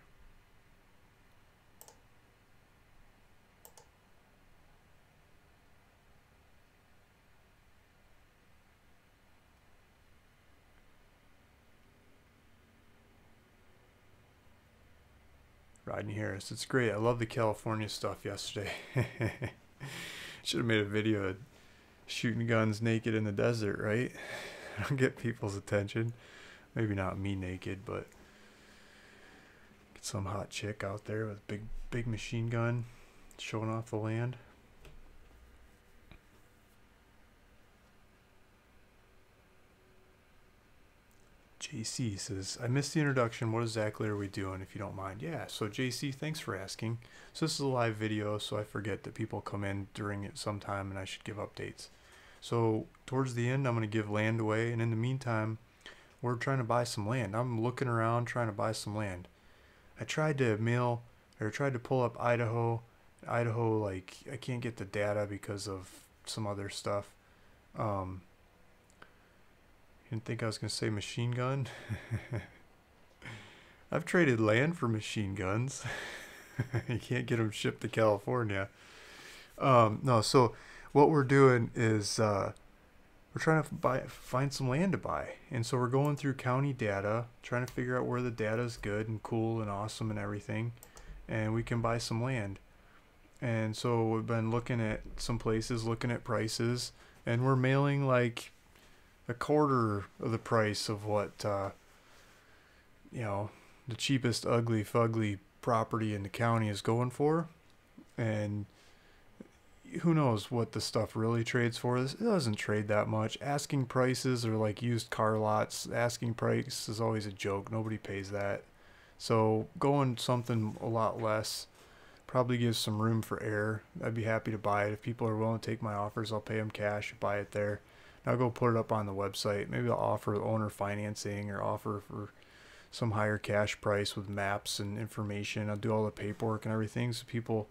Speaker 1: Rodney Harris, it's great. I love the California stuff yesterday. Should have made a video of shooting guns naked in the desert, right? I'll get people's attention. Maybe not me naked, but get some hot chick out there with a big machine gun showing off the land. JC says, I missed the introduction. What exactly are we doing, if you don't mind? Yeah, so JC, thanks for asking. So this is a live video, so I forget that people come in during it sometime and I should give updates. So towards the end, I'm going to give land away, and in the meantime, we're trying to buy some land. I'm looking around trying to buy some land. I tried to pull up Idaho. Idaho, like, I can't get the data because of some other stuff. Didn't think I was going to say machine gun. I've traded land for machine guns. You can't get them shipped to California. No, so what we're doing is we're trying to find some land to buy. And so we're going through county data, trying to figure out where the data is good and cool and awesome and everything. and we can buy some land. And so we've been looking at some places, looking at prices, and we're mailing like a quarter of the price of what you know, the cheapest ugly fugly property in the county is going for. And who knows what the stuff really trades for. It doesn't trade that much. Asking prices are like used car lots. Asking price is always a joke. Nobody pays that. So going something a lot less probably gives some room for error. I'd be happy to buy it. If people are willing to take my offers, I'll pay them cash, buy it there. I'll go put it up on the website. Maybe I'll offer owner financing or offer for some higher cash price with maps and information. I'll do all the paperwork and everything so people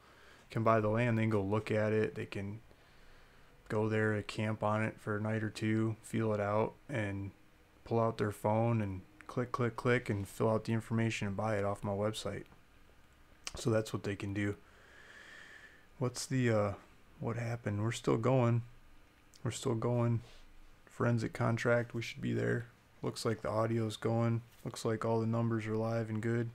Speaker 1: can buy the land. They can go look at it. They can go there to camp on it for a night or two, feel it out, and pull out their phone and click, and fill out the information and buy it off my website. So that's what they can do. What's the, what happened? We're still going. Forensic contract, we should be there. Looks like the audio's going. Looks like all the numbers are live and good.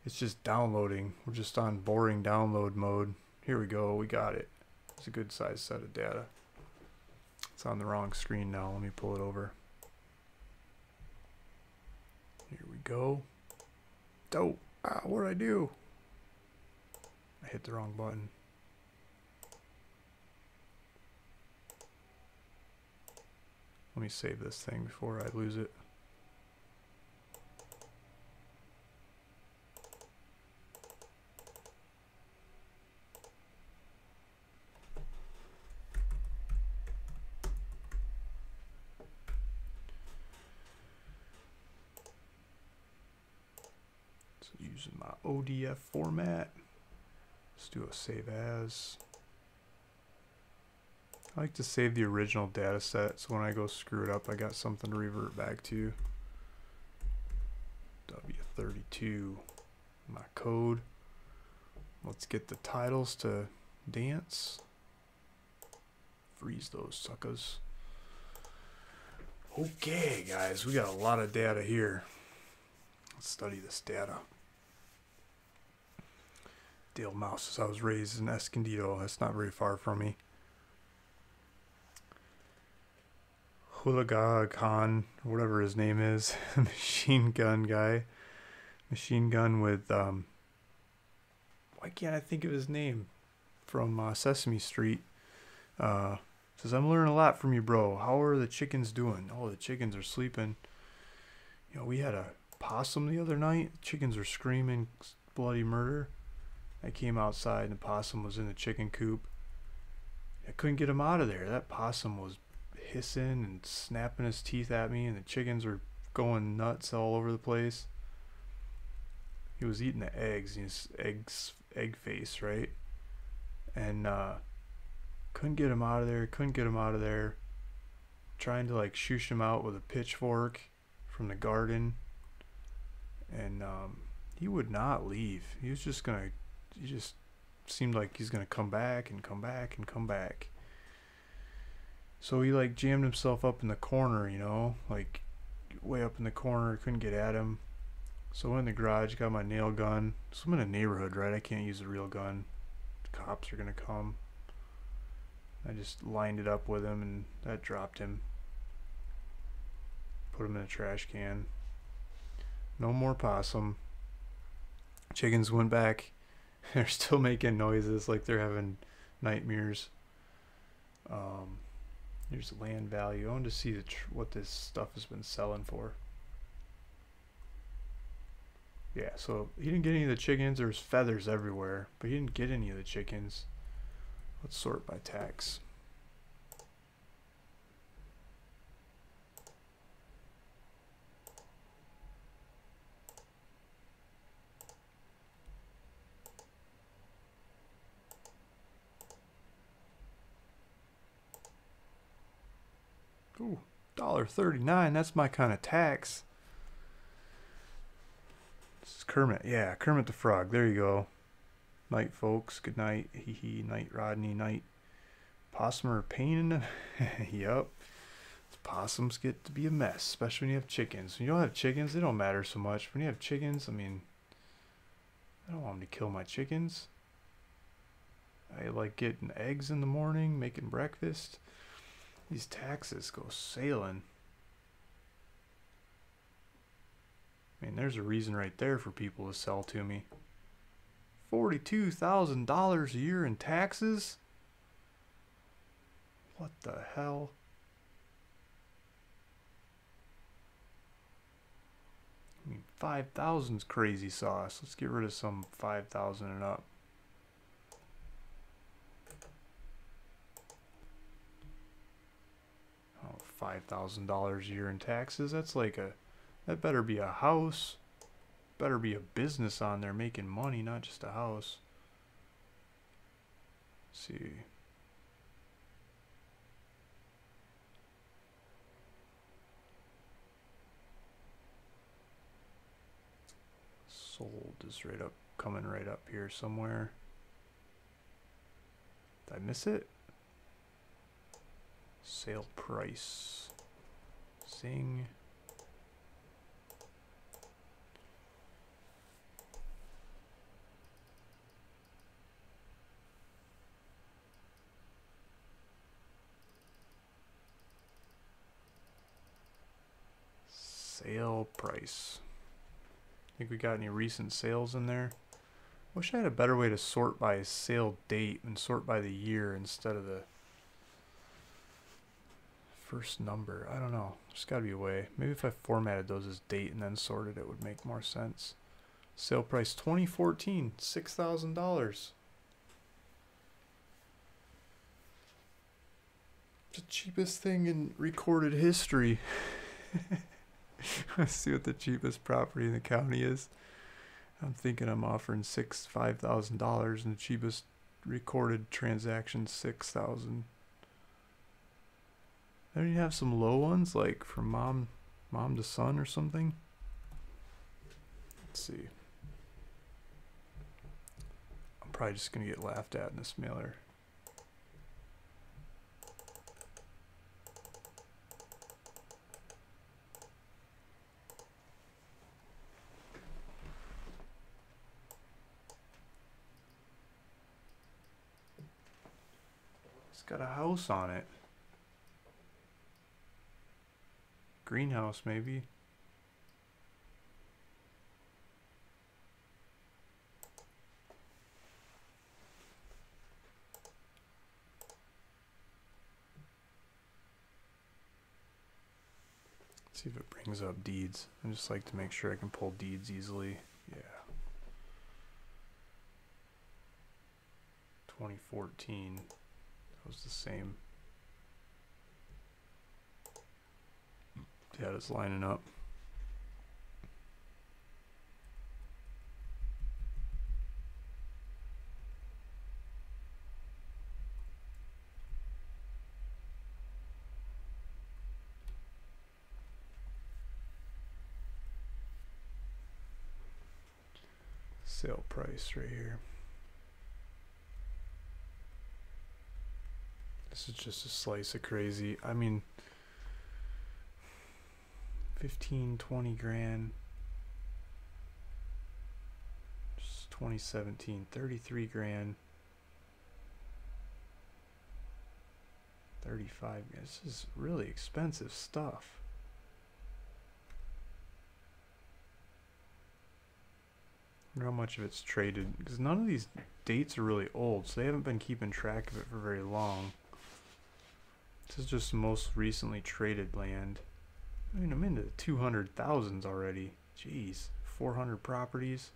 Speaker 1: It's just downloading. We're just on boring download mode. Here we go. We got it. It's a good size set of data. It's on the wrong screen now. Let me pull it over. Here we go. Dope. Ah, what did I do? I hit the wrong button. Let me save this thing before I lose it. So using my ODF format. Let's do a save as. I like to save the original data set so when I go screw it up I got something to revert back to. W32, my code. Let's get the titles to dance. Freeze those suckers. Okay guys, we got a lot of data here. Let's study this data. Dale Mouse, I was raised in Escondido. That's not very far from me. Hulaga Khan, whatever his name is, machine gun guy. Machine gun with, why can't I think of his name? From Sesame Street. Says, I'm learning a lot from you, bro. How are the chickens doing? Oh, the chickens are sleeping. You know, we had a possum the other night. Chickens were screaming bloody murder. I came outside and the possum was in the chicken coop. I couldn't get him out of there. That possum was hissing and snapping his teeth at me, and the chickens were going nuts all over the place. He was eating the eggs, his egg face, right? And couldn't get him out of there. Trying to like shoosh him out with a pitchfork from the garden, and he would not leave. He just seemed like he's gonna come back and come back and come back. So he like jammed himself up in the corner, you know, like way up in the corner. Couldn't get at him. So I went in the garage, got my nail gun. So I'm in a neighborhood, right? I can't use a real gun. The cops are gonna come. I just lined it up with him and that dropped him. Put him in a trash can. No more possum. Chickens went back. They're still making noises like they're having nightmares. Here's the land value. I want to see what this stuff has been selling for. Yeah, so he didn't get any of the chickens. There's feathers everywhere, but he didn't get any of the chickens. Let's sort by tax. Ooh, $1.39. That's my kind of tax. This is Kermit. Yeah, Kermit the Frog. There you go. Night, folks. Good night. Hee hee. Night, Rodney. Night. Possum are a pain in the... Yup. Possums get to be a mess, especially when you have chickens. When you don't have chickens, they don't matter so much. When you have chickens, I mean, I don't want them to kill my chickens. I like getting eggs in the morning, making breakfast. These taxes go sailing. I mean, there's a reason right there for people to sell to me. $42,000 a year in taxes? What the hell? I mean, 5,000's crazy sauce. Let's get rid of some 5,000 and up. Oh, $5,000 a year in taxes? That's like a... That better be a house. Better be a business on there making money, not just a house. Let's see. Sold is right up, coming right up here somewhere. Did I miss it? Sale price. Sing. Sale price. Think we got any recent sales in there? Wish I had a better way to sort by sale date and sort by the year instead of the first number. I don't know. There's got to be a way. Maybe if I formatted those as date and then sorted, it would make more sense. Sale price 2014, $6,000. The cheapest thing in recorded history. Let's see what the cheapest property in the county is. I'm thinking I'm offering $5,000 and the cheapest recorded transaction $6,000. Don't you have some low ones like from mom to son or something? Let's see. I'm probably just gonna get laughed at in this mailer. It's got a house on it. Greenhouse, maybe. Let's see if it brings up deeds. I just like to make sure I can pull deeds easily. Yeah. 2014. That was the same. Yeah, it's lining up. Sale price right here. This is just a slice of crazy. I mean, 15, 20 grand. Just 2017, 33 grand. 35. This is really expensive stuff. I wonder how much of it's traded, because none of these dates are really old, so they haven't been keeping track of it for very long. This is just the most recently traded land. I mean, I'm into the 200,000s already. Jeez, 400 properties.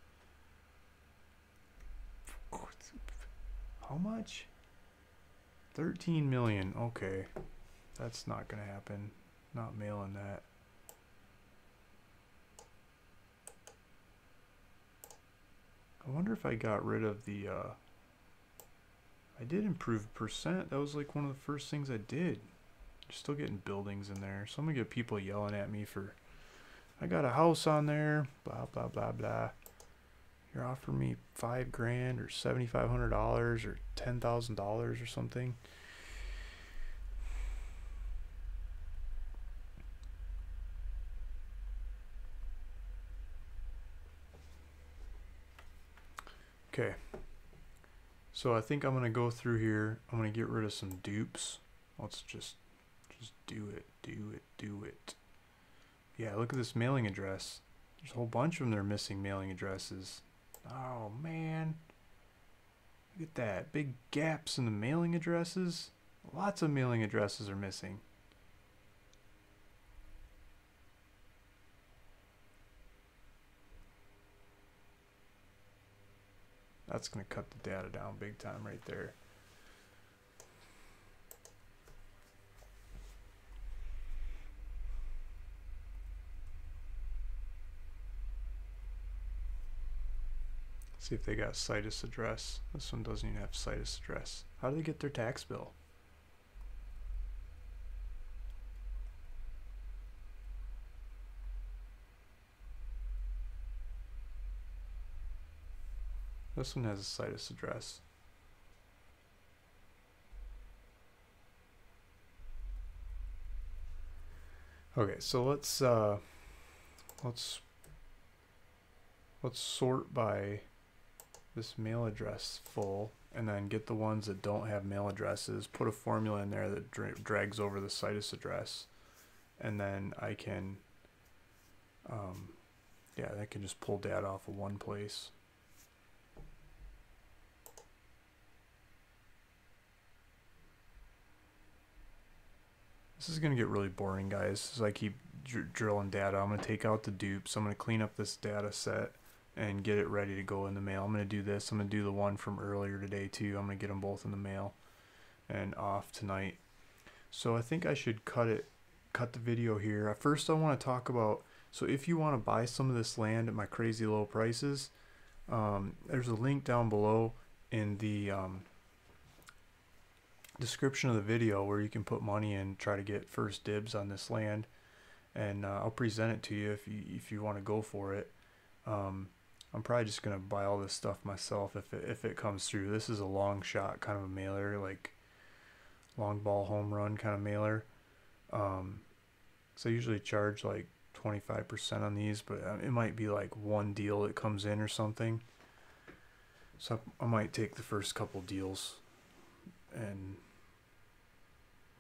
Speaker 1: How much? 13 million. Okay, that's not gonna happen. Not mailing that. I wonder if I got rid of the I did improve percent. That was like one of the first things I did. Still getting buildings in there, so I'm gonna get people yelling at me for I got a house on there, blah blah blah blah. You're offering me $5 grand or $7,500 or $10,000 or something. Okay. So I think I'm going to go through here. I'm going to get rid of some dupes. Let's just do it. Do it. Yeah, look at this mailing address. There's a whole bunch of them that are missing mailing addresses. Oh, man. Look at that. Big gaps in the mailing addresses. Lots of mailing addresses are missing. That's going to cut the data down big time right there. See if they got Citus address. This one doesn't even have Citus address. How do they get their tax bill? This one has a Citus address. Okay, so let's sort by this mail address full, and then get the ones that don't have mail addresses, put a formula in there that drags over the Citus address, and then I can yeah, that can just pull data off of one place. This is gonna get really boring, guys, as I keep drilling data. I'm gonna take out the dupes. I'm gonna clean up this data set and get it ready to go in the mail. I'm going to do this. I'm going to do the one from earlier today too. I'm going to get them both in the mail and off tonight. So I think I should cut the video here. First I want to talk about, so if you want to buy some of this land at my crazy low prices, there's a link down below in the description of the video where you can put money in, try to get first dibs on this land, and I'll present it to you if you want to go for it. I'm probably just gonna buy all this stuff myself if it comes through. This is a long shot kind of a mailer, like long ball home run kind of mailer. So I usually charge like 25% on these, but it might be like one deal that comes in or something. So I might take the first couple deals,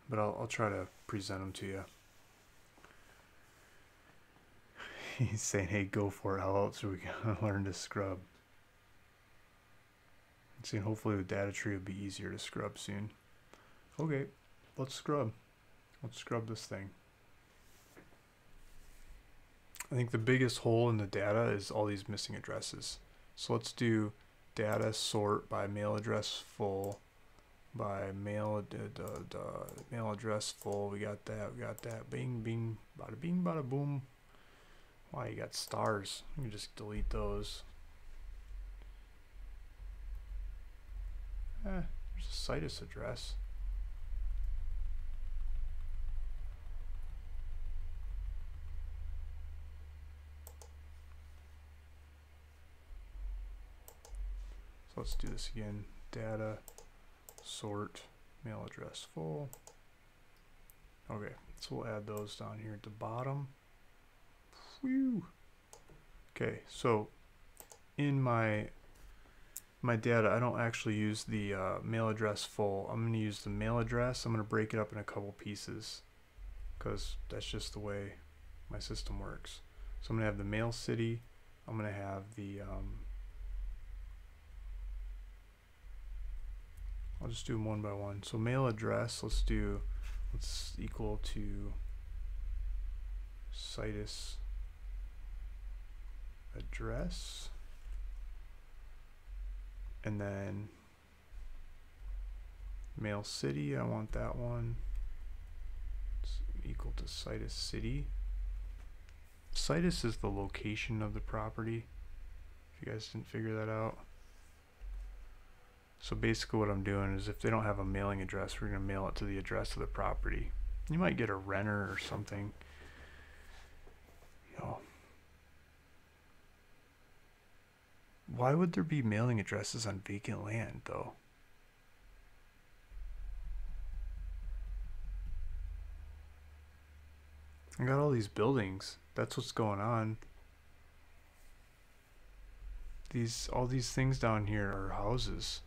Speaker 1: but I'll try to present them to you. He's saying, hey, go for it. How else are we going to learn to scrub? He's saying, hopefully the data tree will be easier to scrub soon. Okay, let's scrub. Let's scrub this thing. I think the biggest hole in the data is all these missing addresses. So let's do data sort by mail address full. By mail address full. We got that. Bing, bing, bada bing, bada boom. Why, you got stars. You can just delete those. There's a Citus address. So let's do this again. Data, sort, mail address full. Okay, so we'll add those down here at the bottom. Whew. Okay, so in my data, I don't actually use the mail address full. I'm going to use the mail address. I'm going to break it up in a couple pieces because that's just the way my system works. So I'm going to have the mail city. I'm going to have the I'll just do them one by one. So mail address, let's equal to Citus address, and then mail city, I want that one. It's equal to Citus city. Citus is the location of the property, if you guys didn't figure that out. So basically what I'm doing is if they don't have a mailing address, we're going to mail it to the address of the property. You might get a renter or something. You know, why would there be mailing addresses on vacant land, though? I got all these buildings. That's what's going on. all these things down here are houses.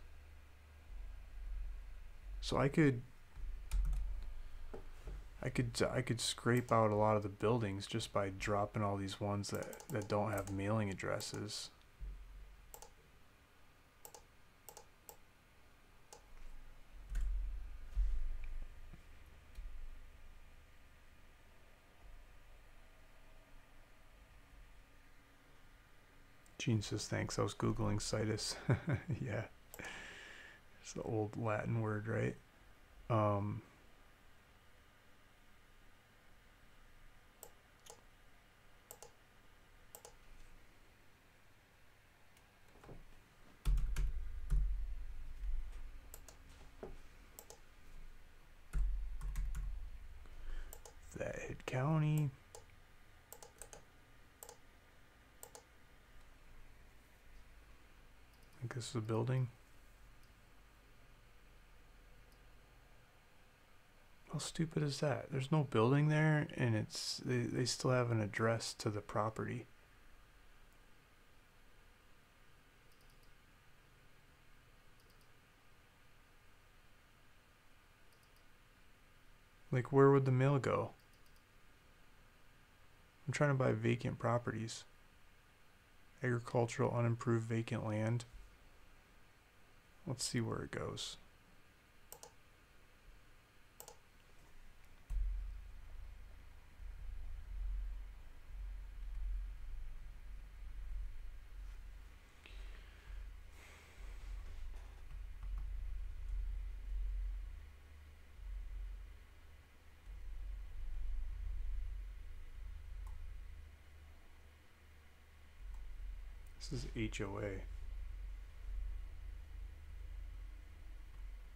Speaker 1: So I could scrape out a lot of the buildings just by dropping all these ones that don't have mailing addresses. Gene says, thanks, I was Googling situs. Yeah. It's the old Latin word, right? Flathead County. I think this is a building. How stupid is that? There's no building there, and they still have an address to the property. Like, where would the mail go? I'm trying to buy vacant properties. Agricultural, unimproved, vacant land. Let's see where it goes. This is HOA.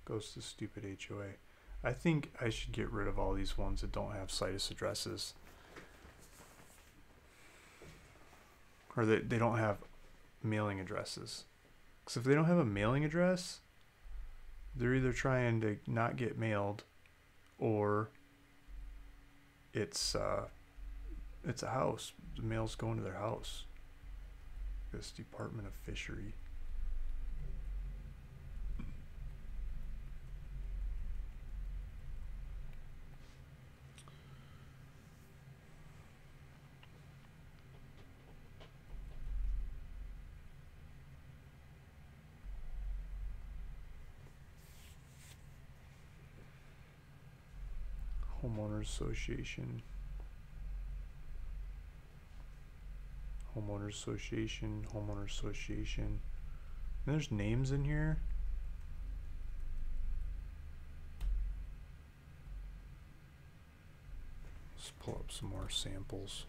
Speaker 1: Goes to stupid HOA. I think I should get rid of all these ones that don't have situs addresses. Or that they don't have mailing addresses. Because if they don't have a mailing address, they're either trying to not get mailed, or it's a house. The mail's going to their house. This Department of Fishery. Homeowners Association. Homeowners Association, Homeowners Association. And there's names in here. Let's pull up some more samples.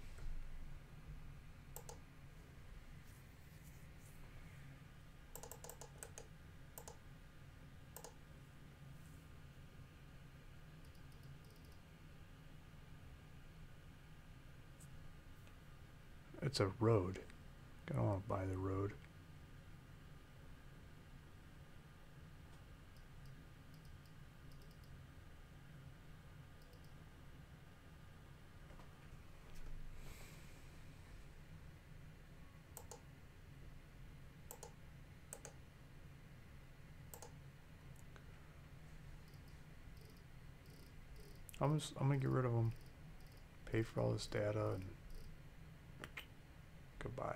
Speaker 1: It's a road. I don't want to buy the road. I'm gonna get rid of them. Pay for all this data and goodbye.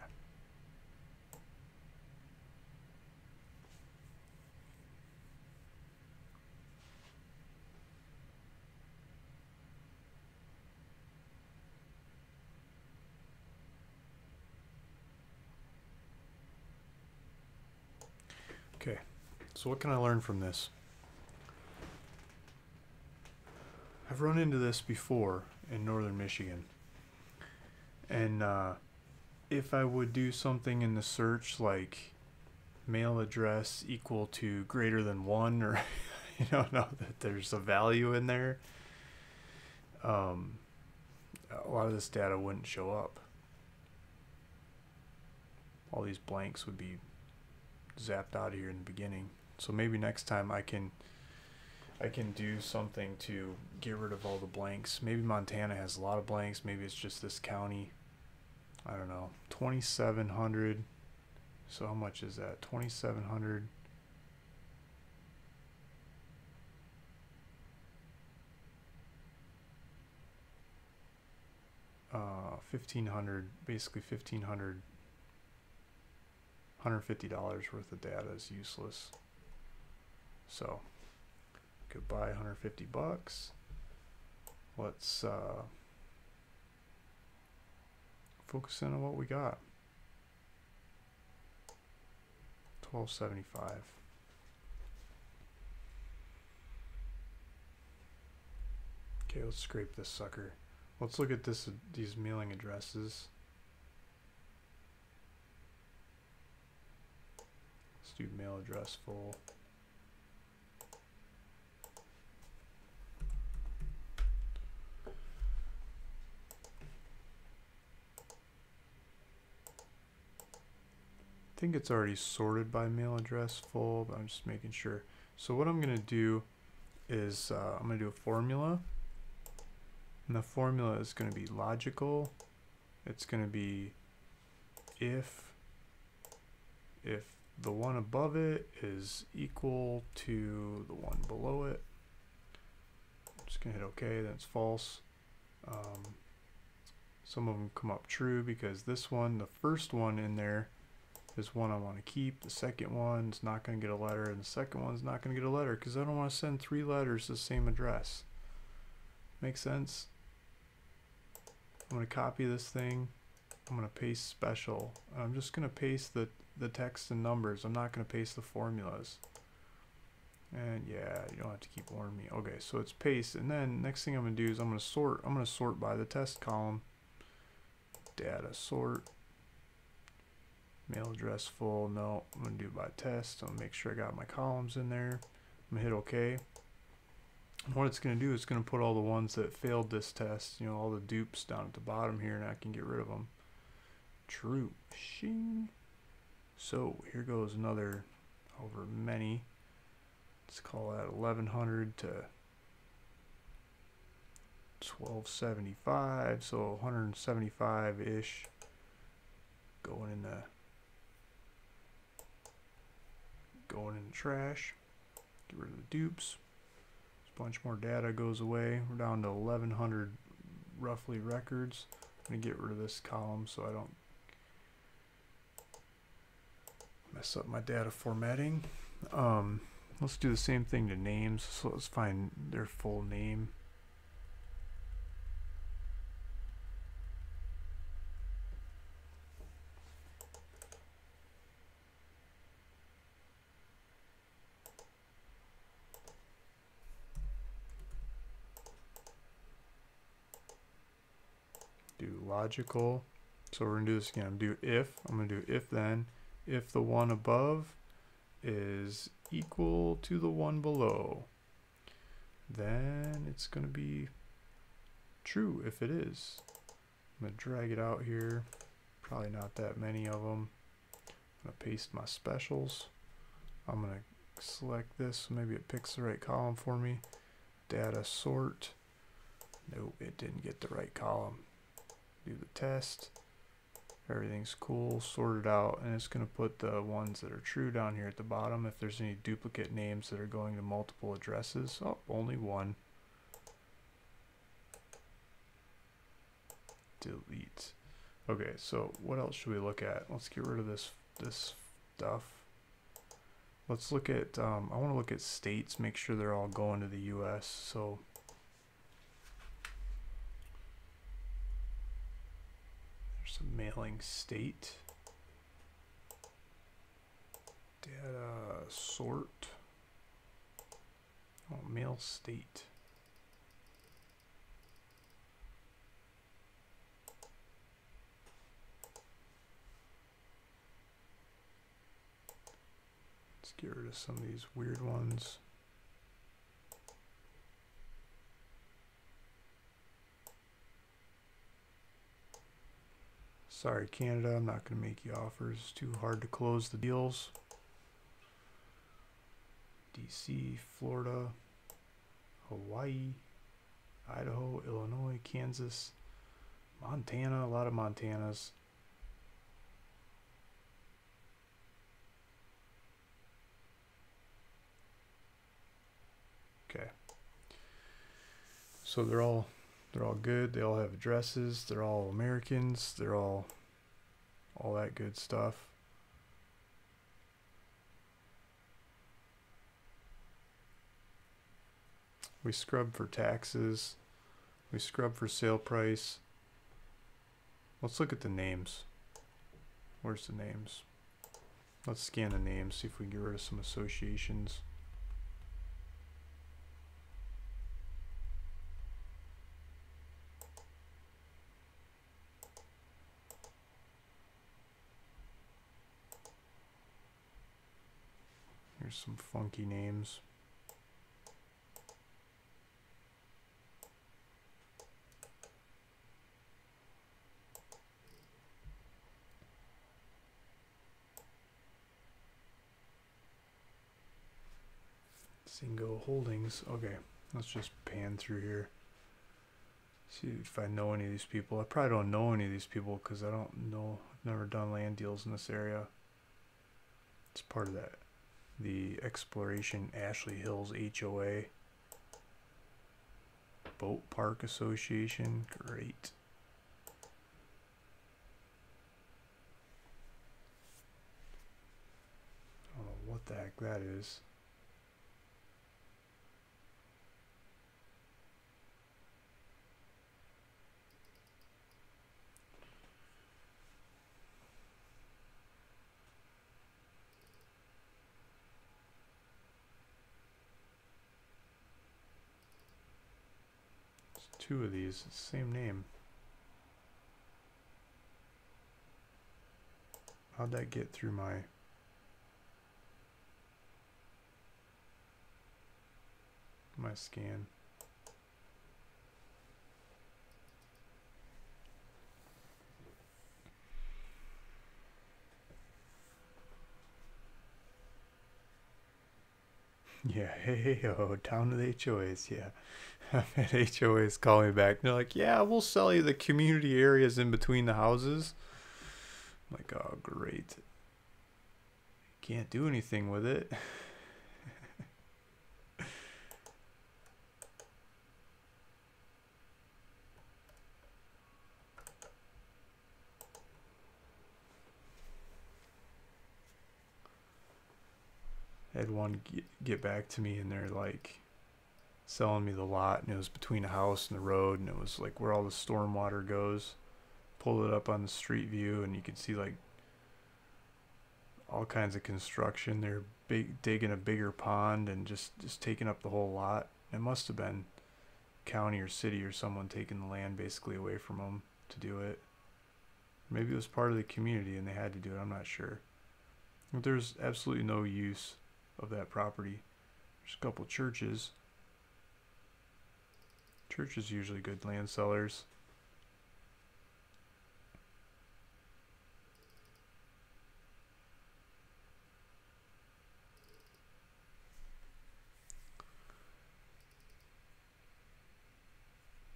Speaker 1: Okay, so what can I learn from this? I've run into this before in northern Michigan, and if I would do something in the search like mail address equal to greater than 1, or you don't know that there's a value in there, a lot of this data wouldn't show up. All these blanks would be zapped out of here in the beginning. So maybe next time I can do something to get rid of all the blanks. Maybe Montana has a lot of blanks. Maybe it's just this county. I don't know. 2,700 So how much is that? 2,700. $1,500, basically $1,500, $150 worth of data is useless. So could buy 150 bucks. Let's focus in on what we got. 1275. Okay, let's scrape this sucker. Let's look at these mailing addresses. Let's do mail address full. I think it's already sorted by mail address full, but I'm just making sure. So what I'm going to do is I'm going to do a formula. And the formula is going to be logical. It's going to be if the one above it is equal to the one below it. I'm just going to hit OK, then it's false. Some of them come up true because this one, the first one in there, is one I want to keep. The second one's not going to get a letter, and the second one's not going to get a letter because I don't want to send 3 letters to the same address. Make sense? I'm going to copy this thing. I'm going to paste special. I'm just going to paste the text and numbers. I'm not going to paste the formulas. And yeah, you don't have to keep warning me. Okay, so it's paste, and then next thing I'm going to do is I'm going to sort. I'm going to sort by the test column. Data sort. Mail address full. No, I'm going to do by test. I'm going to make sure I got my columns in there. I'm going to hit OK. And what it's going to do is going to put all the ones that failed this test, you know, all the dupes down at the bottom here, and I can get rid of them. True. Shing. So here goes another over many. Let's call that 1100 to 1275. So 175-ish going in the trash. Get rid of the dupes. A bunch more data goes away. We're down to 1100 roughly records. I'm going to get rid of this column so I don't mess up my data formatting. Let's do the same thing to names. So let's find their full name. Do logical. So we're going to do this again. I'm going to do if. I'm going to do if then. If the one above is equal to the one below, then it's going to be true if it is. I'm going to drag it out here. Probably not that many of them. I'm going to paste my specials. I'm going to select this so maybe it picks the right column for me. Data sort. Nope, it didn't get the right column. Do the test. Everything's cool, sorted out, and it's going to put the ones that are true down here at the bottom. If there's any duplicate names that are going to multiple addresses, oh, only one. Delete. Okay, so what else should we look at? Let's get rid of this stuff. Let's look at, I want to look at states, make sure they're all going to the US. So there's a mailing state. Data sort. Oh, mail state. Let's get rid of some of these weird ones. Sorry, Canada, I'm not going to make you offers. It's too hard to close the deals. DC, Florida, Hawaii, Idaho, Illinois, Kansas, Montana, a lot of Montanas. So they're all good. They all have addresses. They're all Americans. They're all that good stuff. We scrub for taxes. We scrub for sale price. Let's look at the names. Where's the names? Let's scan the names, see if we can get rid of some associations. Here's some funky names. Single Holdings. Okay, let's just pan through here. See if I know any of these people. I probably don't know any of these people because I don't know. I've never done land deals in this area. It's part of that. The Exploration Ashley Hills HOA. Boat Park Association. Great. I don't know what the heck that is. Two of these, it's the same name. How'd that get through my scan? Yeah, hey, down to the HOAs, yeah. I've had HOAs call me back. And they're like, yeah, we'll sell you the community areas in between the houses. I'm like, oh, great. Can't do anything with it. I had one get back to me and they're like selling me the lot, and it was between a house and the road, and it was like where all the storm water goes. Pulled it up on the street view and you could see like all kinds of construction. They're digging a bigger pond and just taking up the whole lot. It must have been county or city or someone taking the land basically away from them to do it. Maybe it was part of the community and they had to do it. I'm not sure. But there's absolutely no use of that property. There's a couple churches. Churches usually good land sellers.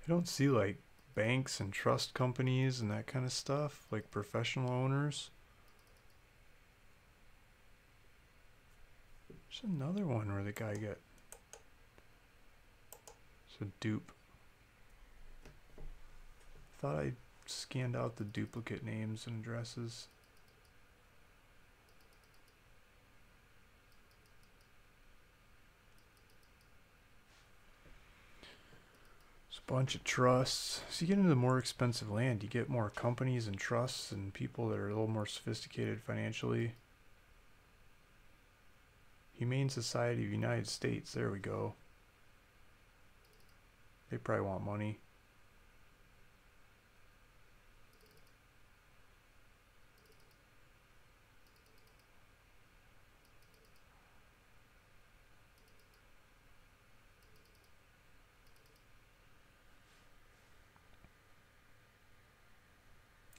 Speaker 1: I don't see like banks and trust companies and that kind of stuff, like professional owners. There's another one where the guy got, it's a dupe. Thought I scanned out the duplicate names and addresses. It's a bunch of trusts. So you get into the more expensive land, you get more companies and trusts and people that are a little more sophisticated financially. Humane Society of the United States, there we go. They probably want money.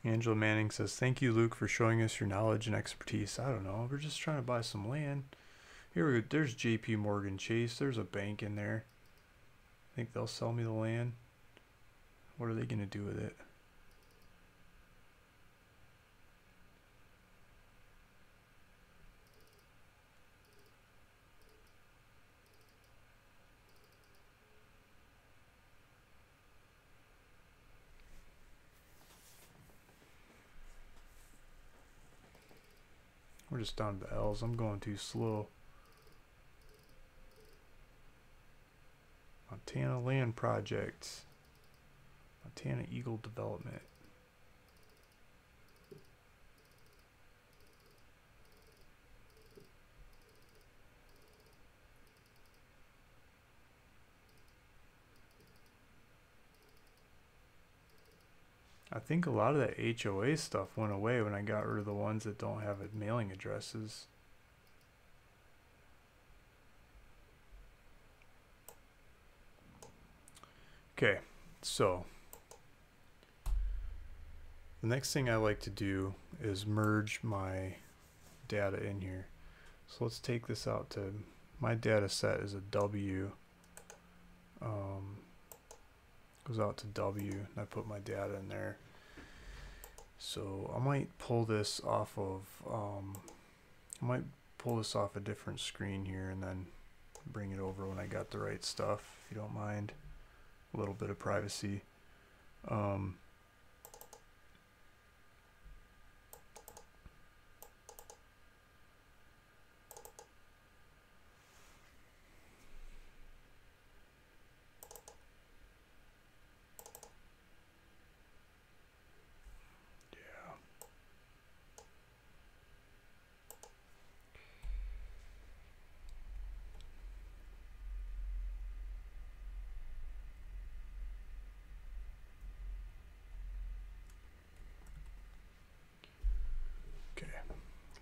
Speaker 1: Angela Manning says, thank you, Luke, for showing us your knowledge and expertise. I don't know. We're just trying to buy some land. Here we go. There's JP Morgan Chase. There's a bank in there. I think they'll sell me the land. What are they going to do with it? just down to the L's. I'm going too slow. Montana Land Project. Montana Eagle Development. I think a lot of that HOA stuff went away when I got rid of the ones that don't have mailing addresses. Okay, so the next thing I like to do is merge my data in here. So let's take this out to, my data set is a W. Goes out to W, and I put my data in there. So I might pull this off of, a different screen here and then bring it over when I got the right stuff, if you don't mind. A little bit of privacy.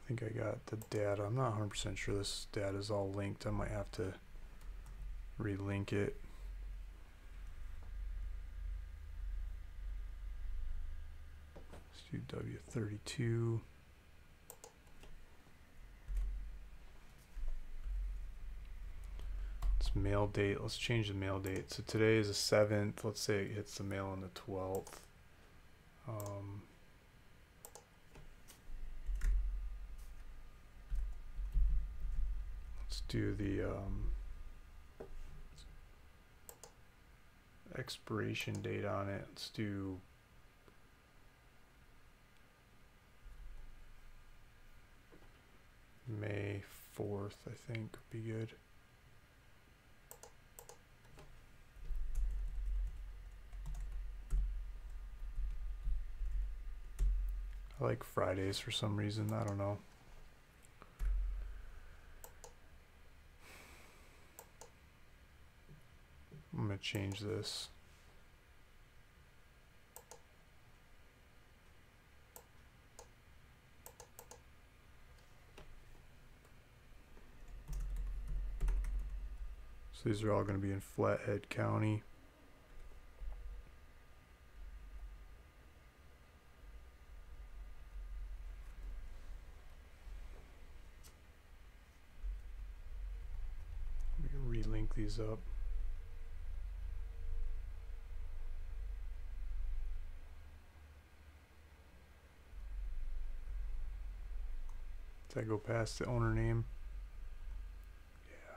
Speaker 1: I think I got the data. I'm not 100% sure this data is all linked. I might have to relink it. Let's do W32. It's mail date. Let's change the mail date. So today is the 7th. Let's say it hits the mail on the 12th. Let's do the expiration date on it. Let's do May 4th, I think would be good. I like Fridays for some reason, I don't know. I'm going to change this. So these are all going to be in Flathead County. We can relink these up. Did I go past the owner name? Yeah.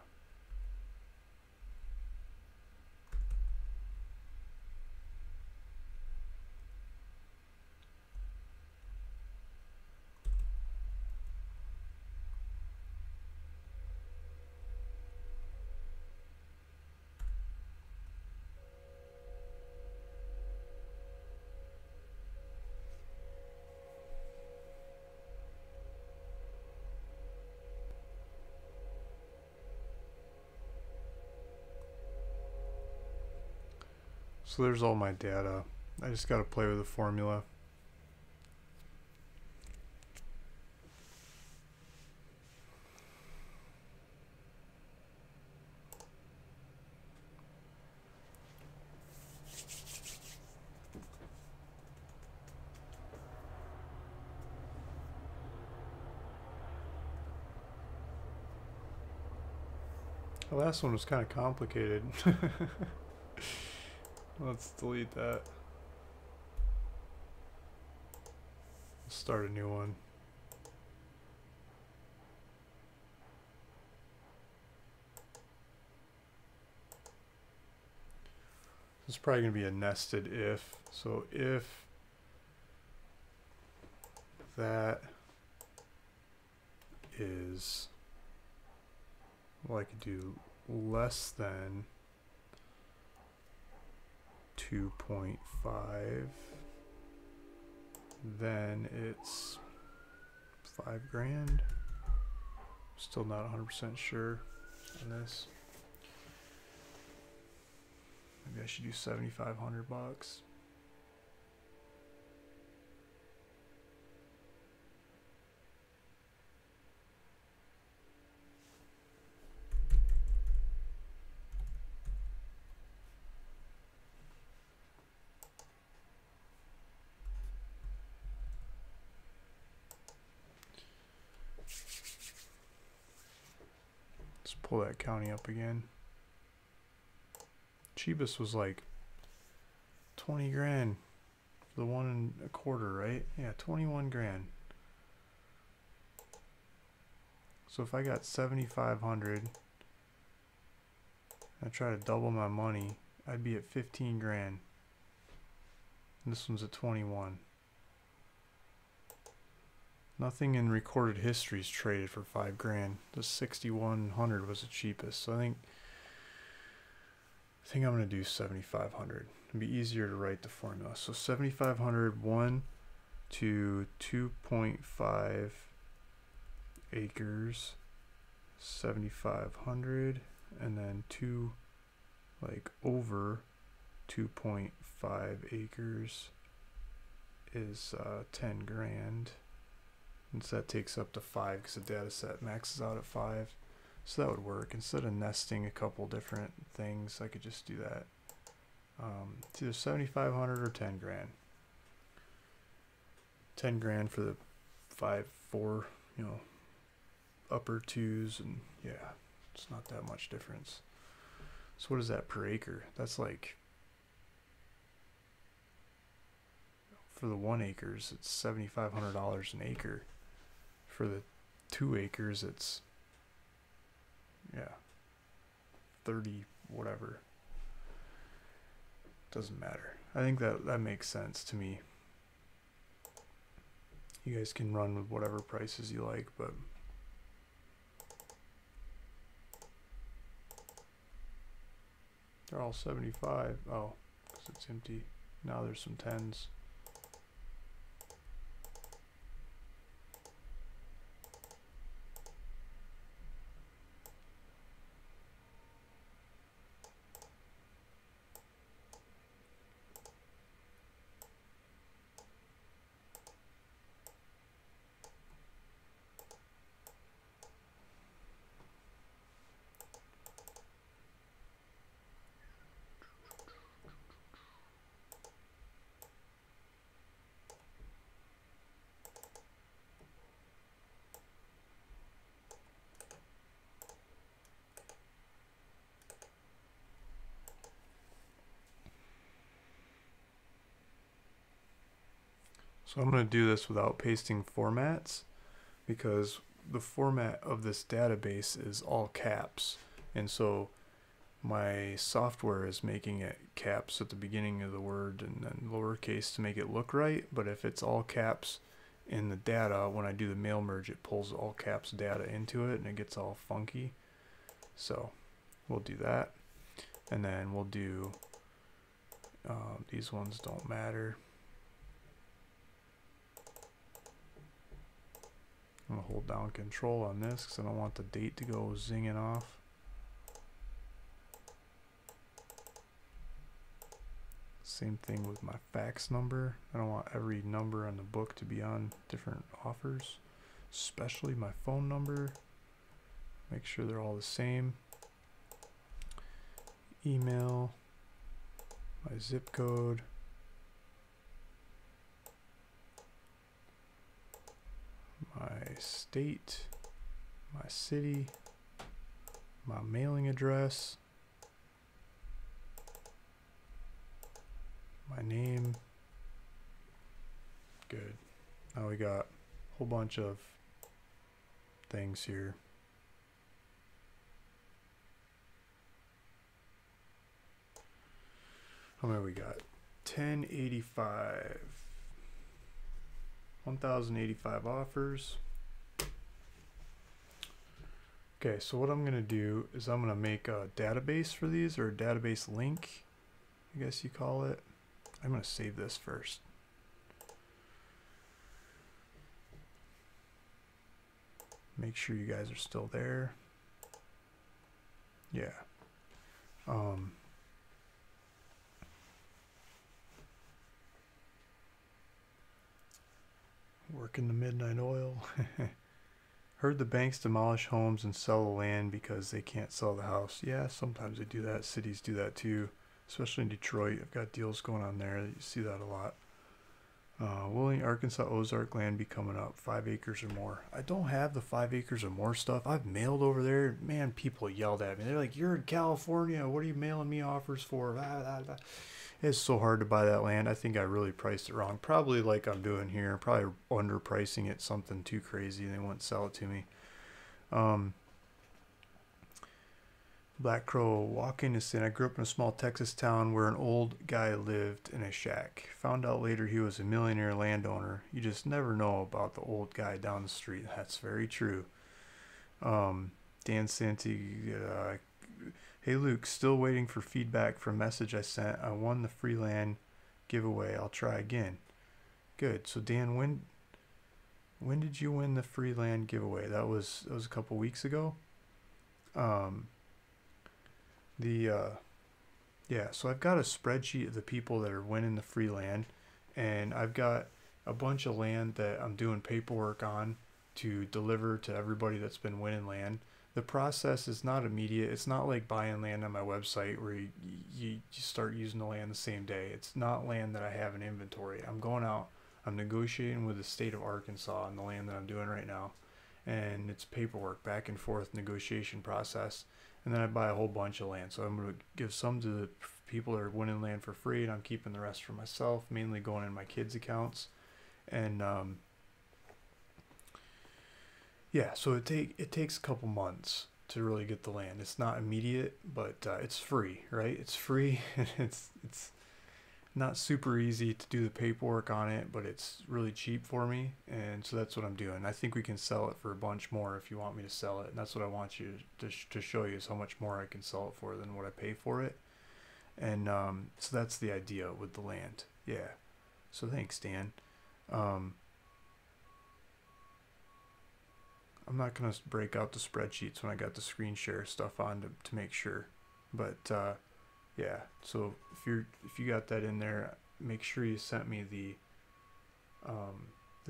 Speaker 1: So there's all my data. I just got to play with the formula. The last one was kind of complicated. Let's delete that. Let's start a new one. This is probably going to be a nested if. So if that is, well, I could do less than 2.5. Then it's 5 grand. Still not 100% sure on this. Maybe I should do 7,500 bucks. Let's pull that county up again. Cheapest was like 20 grand for the 1.25, right? Yeah, 21 grand. So if I got 7,500, I try to double my money, I'd be at 15 grand. And this one's at 21. Nothing in recorded history is traded for 5 grand. The 6,100 was the cheapest. So I think I'm gonna do 7,500. It'd be easier to write the formula. So 7,500, 1 to 2.5 acres, 7,500, and then 2, like over 2.5 acres is 10 grand. And so that takes up to 5 because the data set maxes out at 5. So that would work. Instead of nesting a couple different things, I could just do that. It's either 7,500 or 10 grand. 10 grand for the 5, 4, you know, upper 2s, and yeah, it's not that much difference. So what is that per acre? That's like, for the 1 acres, it's $7,500 an acre. For the 2 acres, it's, yeah, 30 whatever. Doesn't matter. I think that makes sense to me. You guys can run with whatever prices you like, but they're all 75. Oh, because it's empty. Now there's some 10s. So I'm going to do this without pasting formats because the format of this database is all caps. And so my software is making it caps at the beginning of the word and then lowercase to make it look right. But if it's all caps in the data, when I do the mail merge, it pulls all caps data into it and it gets all funky. So we'll do that. And then we'll do, these ones don't matter. I'm going to hold down control on this because I don't want the date to go zinging off. Same thing with my fax number. I don't want every number in the book to be on different offers, especially my phone number. Make sure they're all the same. Email, my zip code. My state, my city, my mailing address, my name. Good. Now we got a whole bunch of things here. How many we got? 1085. 1,085 offers. Okay, so what I'm gonna do is I'm gonna make a database for these, or a database link, I guess you call it. I'm gonna save this first. Make sure you guys are still there. Yeah. Working the midnight oil. Heard the banks demolish homes and sell the land because they can't sell the house. Yeah, sometimes they do that. Cities do that too, especially in Detroit. I've got deals going on there. You see that a lot. Willing Arkansas Ozark land be coming up, 5 acres or more. I don't have the 5 acres or more stuff. I've mailed over there. Man, people yelled at me. They're like, "You're in California. What are you mailing me offers for?" It's so hard to buy that land. I think I really priced it wrong. Probably like I'm doing here. Probably underpricing it something too crazy. They won't sell it to me. Black Crow, walking is saying, I grew up in a small Texas town where an old guy lived in a shack. Found out later he was a millionaire landowner. You just never know about the old guy down the street. That's very true. Dan Santi, hey Luke, still waiting for feedback from message I sent. I won the free land giveaway. I'll try again. Good. So Dan, when did you win the free land giveaway? That was a couple weeks ago. Yeah, so I've got a spreadsheet of the people that are winning the free land, and I've got a bunch of land that I'm doing paperwork on to deliver to everybody that's been winning land. The process is not immediate. It's not like buying land on my website where you start using the land the same day. It's not land that I have in inventory. I'm going out, I'm negotiating with the state of Arkansas on the land that I'm doing right now, and it's paperwork, back and forth negotiation process. And then I buy a whole bunch of land. So I'm going to give some to the people that are winning land for free, and I'm keeping the rest for myself, mainly going in my kids' accounts. And yeah, so it takes a couple months to really get the land. It's not immediate, but it's free, right? It's free, and it's not super easy to do the paperwork on it, but it's really cheap for me, and so that's what I'm doing. I think we can sell it for a bunch more if you want me to sell it, and that's what I want you to show you, is how much more I can sell it for than what I pay for it. And so that's the idea with the land. Yeah, so thanks, Dan. I'm not gonna break out the spreadsheets when I got the screen share stuff on to make sure, but yeah, so if you got that in there, make sure you sent me the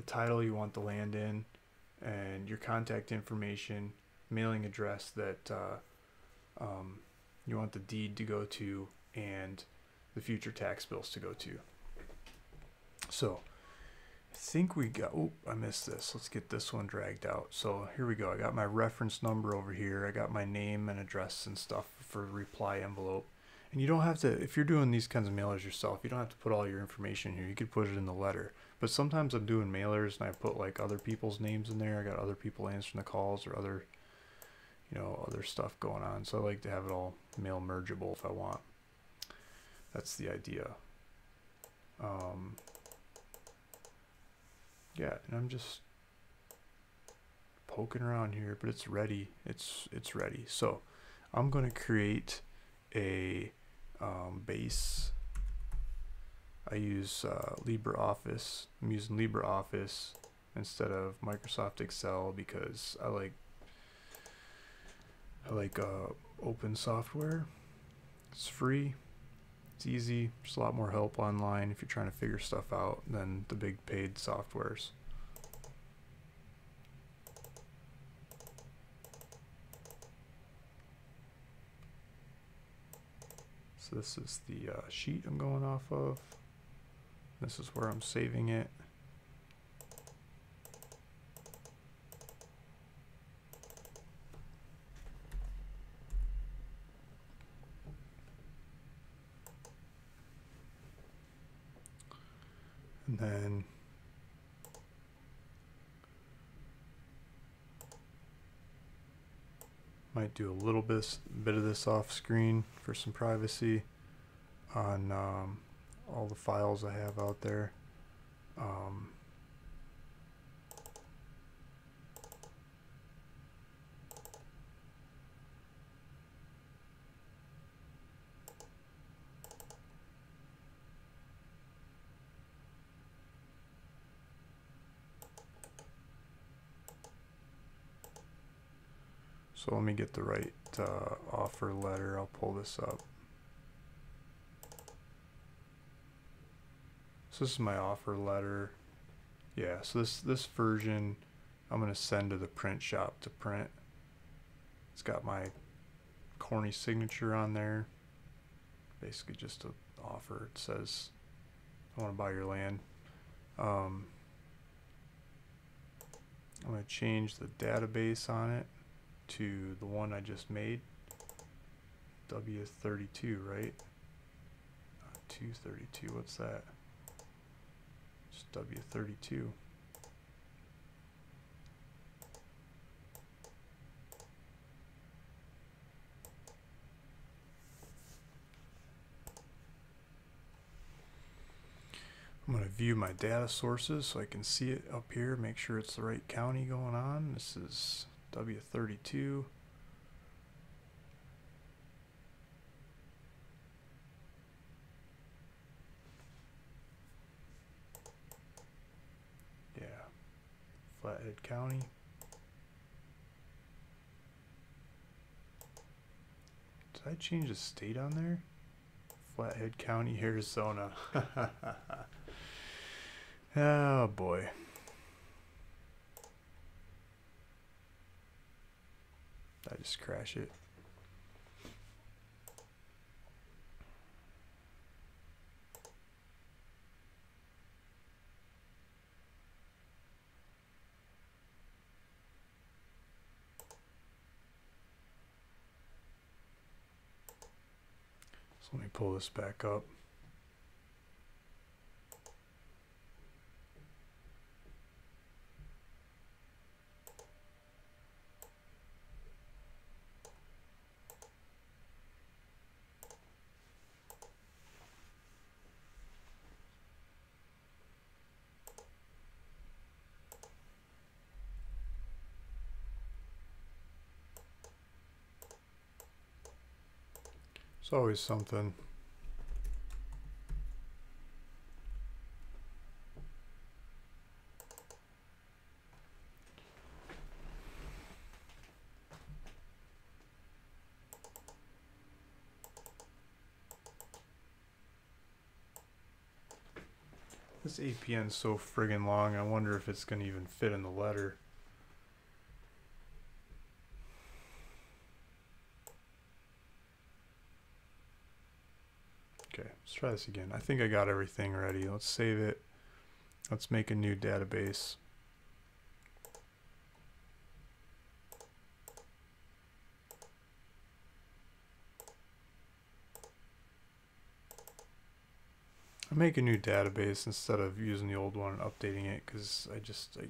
Speaker 1: title you want the land in, and your contact information, mailing address that you want the deed to go to, and the future tax bills to go to. So I think we got, oh, I missed this. Let's get this one dragged out. So here we go. I got my reference number over here. I got my name and address and stuff for reply envelope. And you don't have to, if you're doing these kinds of mailers yourself, you don't have to put all your information here. You could put it in the letter. But sometimes I'm doing mailers and I put like other people's names in there. I got other people answering the calls, or other, other stuff going on. So I like to have it all mail mergeable if I want. That's the idea. Yeah, and I'm just poking around here, but it's ready. It's ready. So I'm going to create a base. I use LibreOffice. I'm using LibreOffice instead of Microsoft Excel because I like open software. It's free. It's easy. There's a lot more help online if you're trying to figure stuff out than the big paid softwares. So this is the sheet I'm going off of. This is where I'm saving it. And then might do a little bit of this off screen for some privacy on all the files I have out there. So let me get the right offer letter. I'll pull this up. So this is my offer letter. Yeah, so this version I'm going to send to the print shop to print. It's got my corny signature on there. Basically just an offer. It says, I want to buy your land. I'm going to change the database on it to the one I just made. W32, right? 232, what's that? It's W32. I'm going to view my data sources so I can see it up here, make sure it's the right county going on. This is W32. Yeah, Flathead County. Did I change the state on there? Flathead County, Arizona. Oh boy. I just crash it. So let me pull this back up. It's always something. This APN is so friggin' long, I wonder if it's gonna even fit in the letter. Okay, let's try this again. I think I got everything ready. Let's save it. Let's make a new database. I make a new database instead of using the old one and updating it, because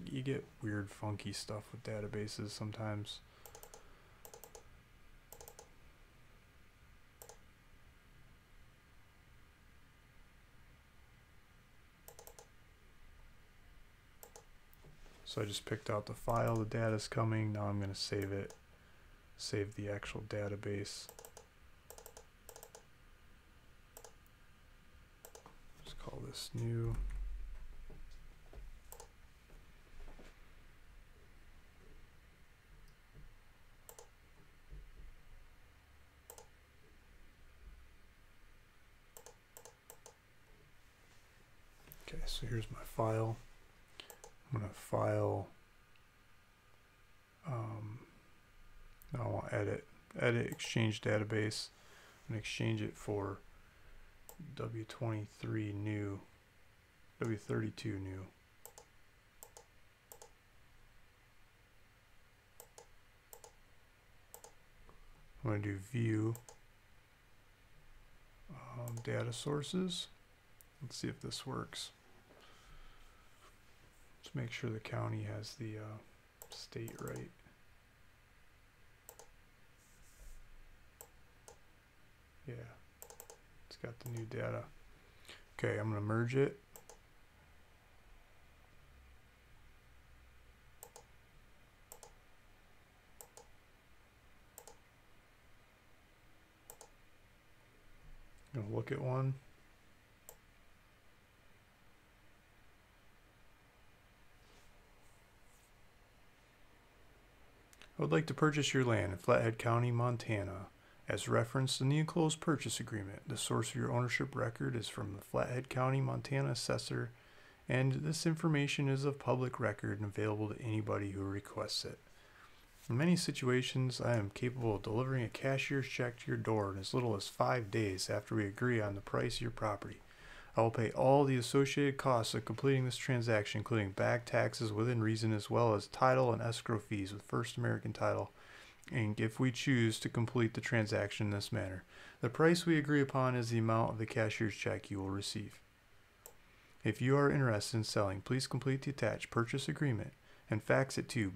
Speaker 1: you get weird funky stuff with databases sometimes. So I just picked out the file, the data's coming. Now I'm going to save it, save the actual database. Let's call this new. Okay, so here's my file. I'm going to file, now I want edit exchange database. I'm going to exchange it for W23 new, W32 new. I'm going to do view data sources. Let's see if this works. Let's make sure the county has the state right. Yeah, it's got the new data. Okay, I'm going to merge it. I'm going to look at one. would like to purchase your land in Flathead County, Montana. As referenced in the enclosed purchase agreement, the source of your ownership record is from the Flathead County, Montana assessor, and this information is of public record and available to anybody who requests it. In many situations, I am capable of delivering a cashier's check to your door in as little as 5 days after we agree on the price of your property. I will pay all the associated costs of completing this transaction, including back taxes within reason, as well as title and escrow fees with First American Title, and if we choose to complete the transaction in this manner. The price we agree upon is the amount of the cashier's check you will receive. If you are interested in selling, please complete the attached purchase agreement and fax it to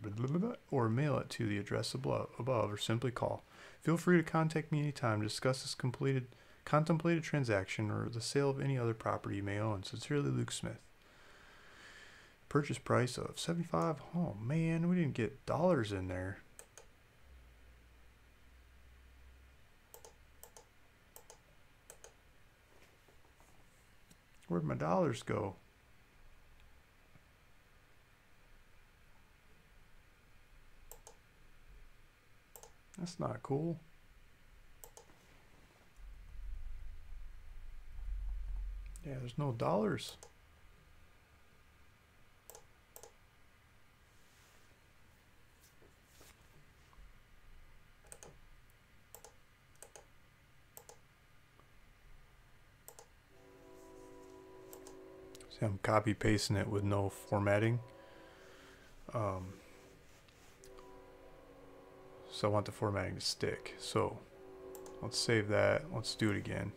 Speaker 1: or mail it to the address above, or simply call. Feel free to contact me anytime to discuss this contemplated transaction or the sale of any other property you may own. Sincerely, Luke Smith. Purchase price of $75. Oh man, we didn't get dollars in there. Where'd my dollars go? That's not cool. Yeah, there's no dollars. See, I'm copy pasting it with no formatting. So I want the formatting to stick. So let's save that. Let's do it again.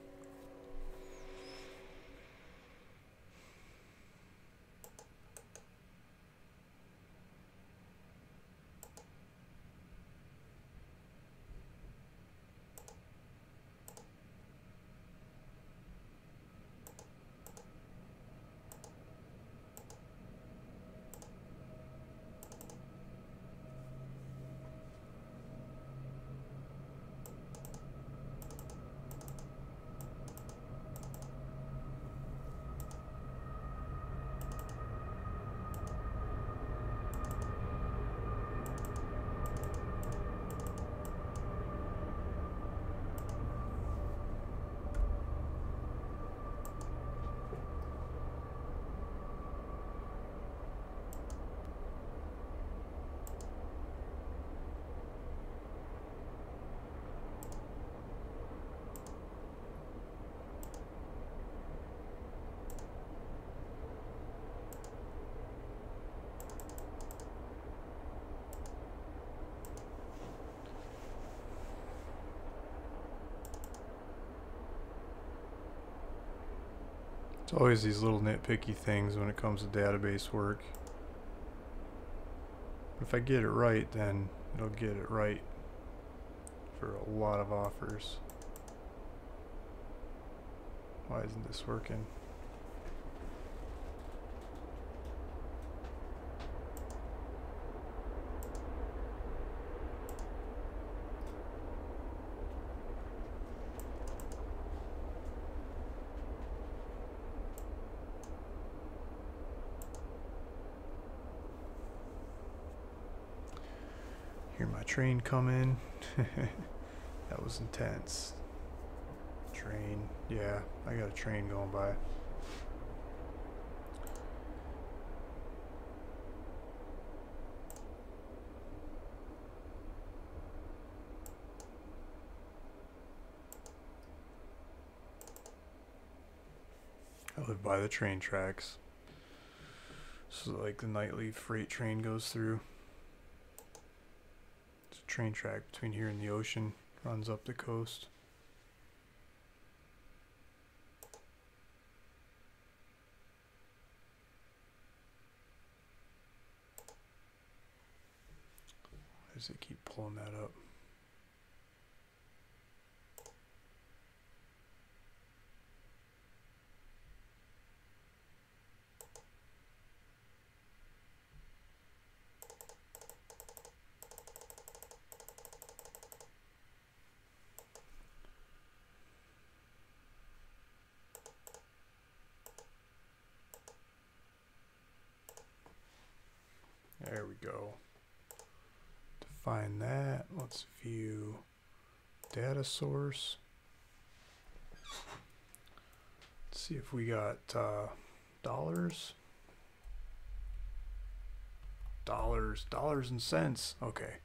Speaker 1: It's always these little nitpicky things when it comes to database work. But if I get it right, then it'll get it right for a lot of offers. Why isn't this working? Hear my train coming. That was intense. Train. Yeah, I got a train going by. I live by the train tracks. So like the nightly freight train goes through. It's a train track between here and the ocean. Runs up the coast. Why does it keep pulling that up? There we go. find that. Let's view data source. Let's see if we got dollars. Dollars and cents. Okay,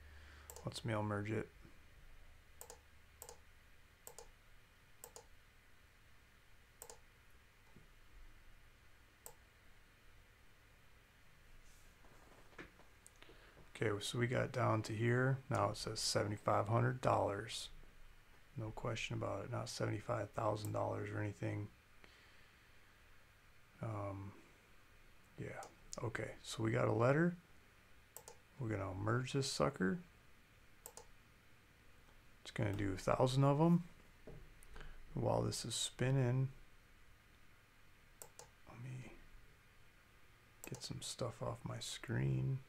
Speaker 1: let's mail merge it. Okay, so we got down to here. Now it says $7,500. No question about it. Not $75,000 or anything. Yeah. Okay, so we got a letter. We're gonna merge this sucker. It's gonna do 1,000 of them. While this is spinning, let me get some stuff off my screen.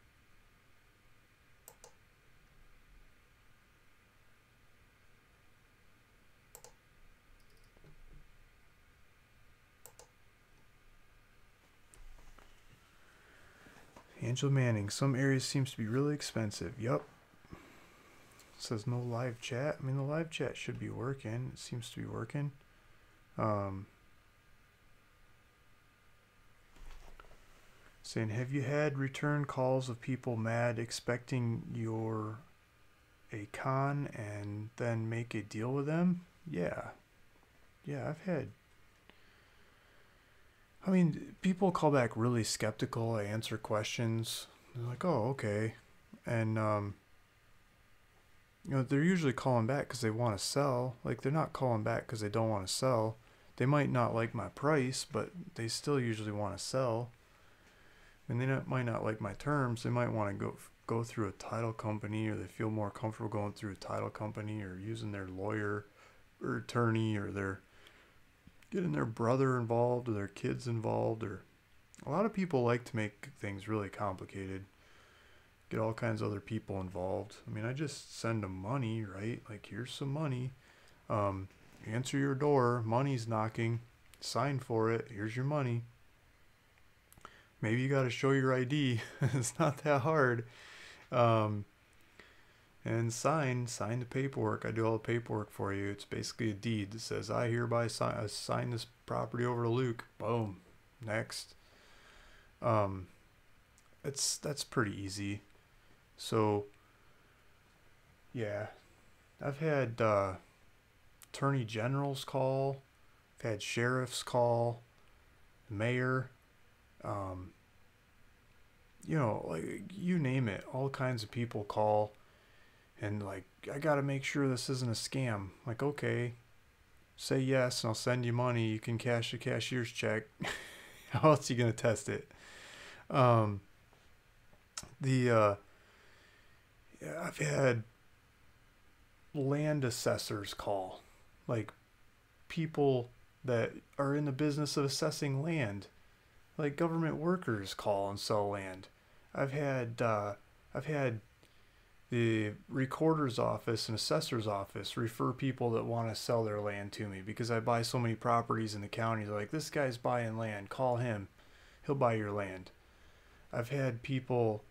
Speaker 1: Angela Manning, some areas seems to be really expensive. Yup. It says no live chat. I mean, the live chat should be working. It seems to be working. Saying, have you had return calls of people mad expecting you're a con and then make a deal with them? Yeah. Yeah, I've had. I mean, people call back really skeptical. I answer questions. They're like, oh, okay. And, you know, they're usually calling back because they want to sell. Like, they're not calling back because they don't want to sell. They might not like my price, but they still usually want to sell. And they might not like my terms. They might want to go through a title company, or they feel more comfortable going through a title company or using their lawyer or attorney, or they're getting their brother involved or their kids involved. Or a lot of people like to make things really complicated, get all kinds of other people involved. I mean, I just send them money, right? Like, here's some money. Answer your door, money's knocking, sign for it, here's your money. Maybe you got to show your ID. It's not that hard. And sign the paperwork. I do all the paperwork for you. It's basically a deed that says, I hereby sign this property over to Luke. Boom. Next. That's pretty easy. So, yeah. I've had attorney generals call. I've had sheriffs call. Mayor. You know, like, you name it, all kinds of people call and like, I gotta make sure this isn't a scam. Like, okay, say yes and I'll send you money. You can cash the cashier's check. How else are you gonna test it? Yeah, I've had land assessors call, like people that are in the business of assessing land. Like, government workers call and sell land. I've had the recorder's office and assessor's office refer people that want to sell their land to me because I buy so many properties in the county. They're like, this guy's buying land. Call him. He'll buy your land. I've had people,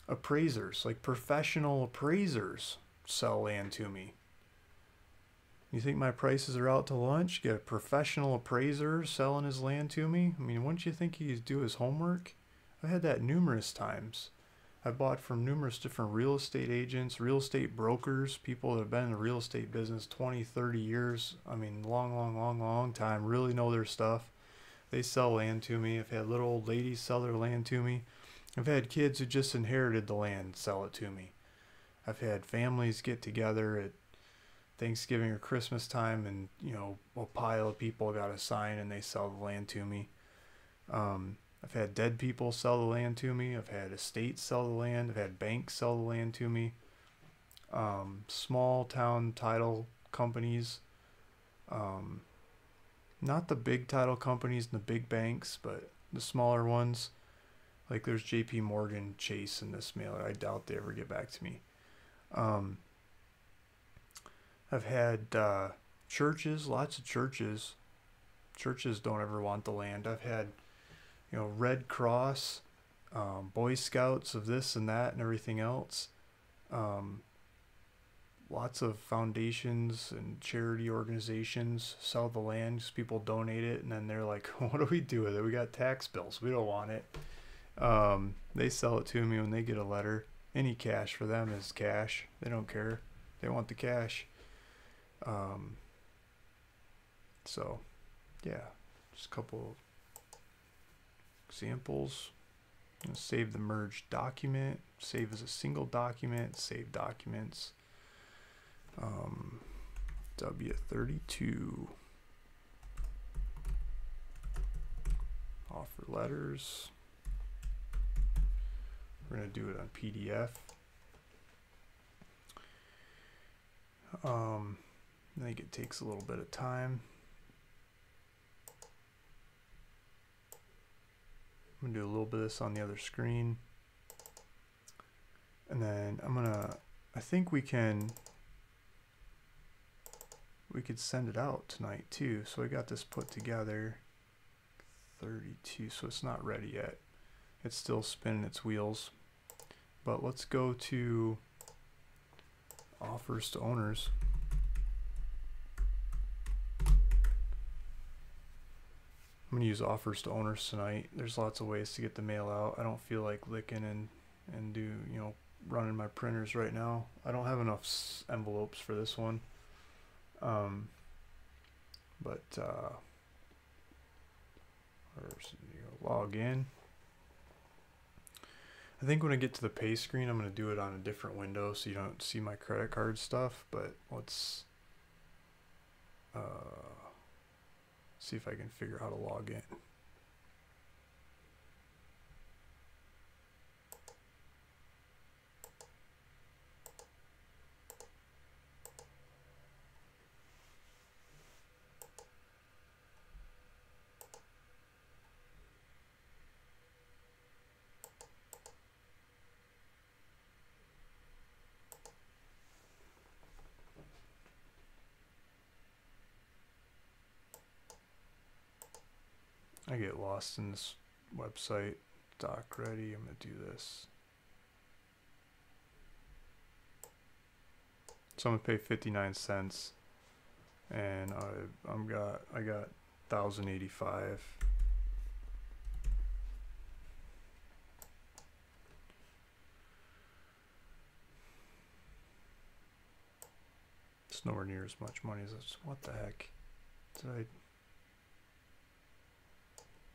Speaker 1: appraisers, like professional appraisers, sell land to me. You think my prices are out to lunch? Get a professional appraiser selling his land to me? I mean, wouldn't you think he'd do his homework? I've had that numerous times. I bought from numerous different real estate agents, real estate brokers, people that have been in the real estate business 20, 30 years. I mean, long time, really know their stuff. They sell land to me. I've had little old ladies sell their land to me. I've had kids who just inherited the land sell it to me. I've had families get together at Thanksgiving or Christmas time, and you know, a pile of people got a sign and they sell the land to me. I've had dead people sell the land to me. I've had estates sell the land. I've had banks sell the land to me. Small town title companies, not the big title companies and the big banks, but the smaller ones. Like, there's JP Morgan Chase in this mailer. I doubt they ever get back to me. I've had churches, lots of churches. Churches don't ever want the land. I've had, you know, Red Cross Boy Scouts of this and that and everything else. Lots of foundations and charity organizations sell the land, just people donate it, and then they're like, what do we do with it? We got tax bills, we don't want it. They sell it to me when they get a letter. Any cash for them is cash. They don't care. They want the cash. So yeah, just a couple examples. Save the merged document, save as a single document, save documents. W32 offer letters. We're going to do it on PDF. I think it takes a little bit of time. I'm going to do a little bit of this on the other screen. And then I think we could send it out tonight too. So I got this put together. 32, so it's not ready yet. It's still spinning its wheels. But let's go to offers to owners. I'm going to use offers to owners tonight. There's lots of ways to get the mail out. I don't feel like licking and do, running my printers right now. I don't have enough envelopes for this one. Log in. I think when I get to the pay screen, I'm going to do it on a different window so you don't see my credit card stuff, but let's see if I can figure out how to log in. I get lost in this website. Doc ready. I'm going to do this. So I'm going to pay 59 cents. And I got 1,085. It's nowhere near as much money as this. What the heck? Did I...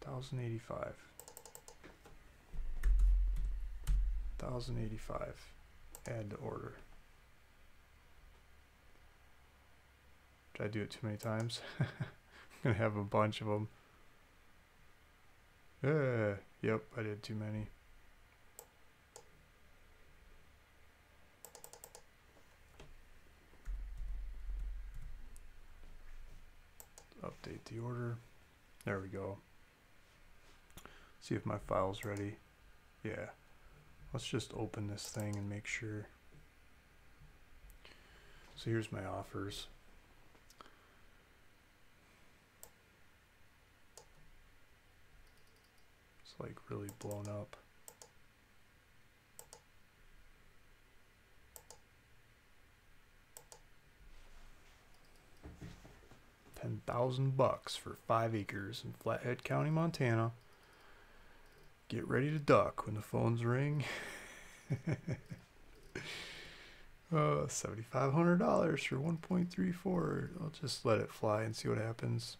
Speaker 1: 1,085. 1,085. Add to order. Did I do it too many times? I'm gonna have a bunch of them. Yep, I did too many. Update the order. There we go. See if my file's ready. Yeah. Let's just open this thing and make sure. So here's my offers. It's like really blown up. $10,000 for 5 acres in Flathead County, Montana. Get ready to duck when the phones ring. $7,500 for 1.34. I'll just let it fly and see what happens.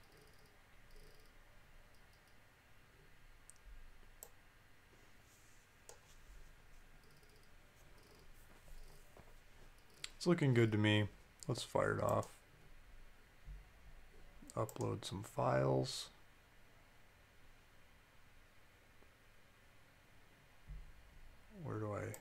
Speaker 1: It's looking good to me. Let's fire it off. Upload some files. Where do I...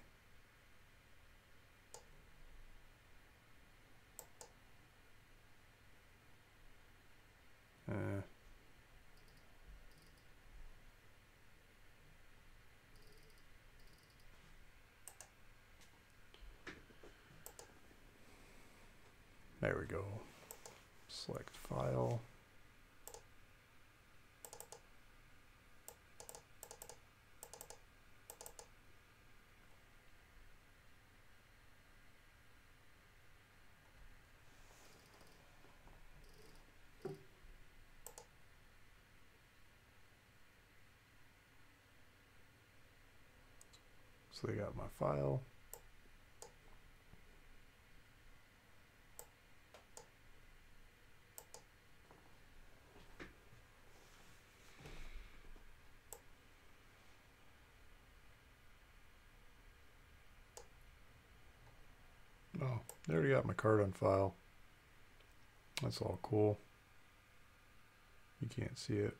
Speaker 1: There we go. Select file. So they got my file. Oh, they already got my card on file. That's all cool. You can't see it.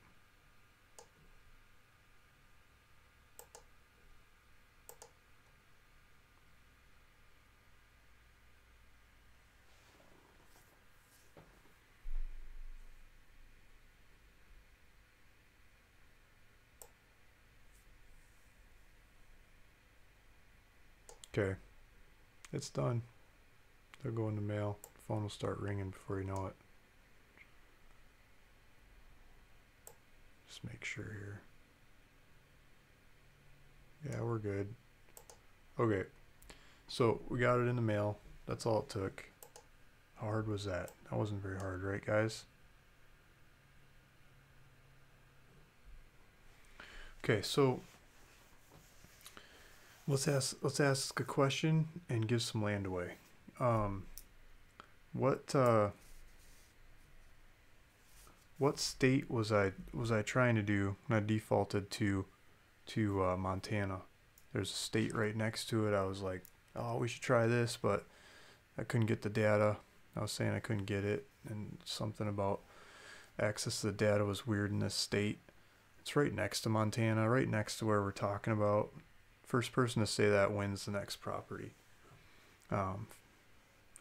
Speaker 1: Okay, it's done. They'll go in the mail. The phone will start ringing before you know it. Just make sure here. Yeah, we're good. Okay, so we got it in the mail. That's all it took. How hard was that? That wasn't very hard, right, guys? Okay, so let's ask a question and give some land away. What state was I trying to do when I defaulted to Montana? There's a state right next to it. I was like, oh, we should try this, but I couldn't get the data. I was saying I couldn't get it, and something about access to the data was weird in this state. It's right next to Montana, right next to where we're talking about. First person to say that wins the next property.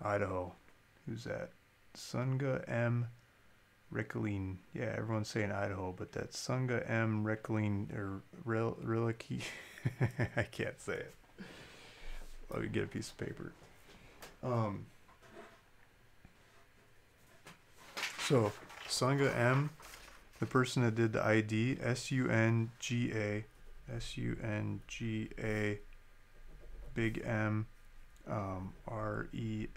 Speaker 1: Idaho. Who's that? Sunga M. Rickling. Yeah, everyone's saying Idaho, but that's Sunga M. Rickling or Rillicky. I can't say it. Let me get a piece of paper. So Sunga M, the person that did the ID, Sunga, big M, Relekcie.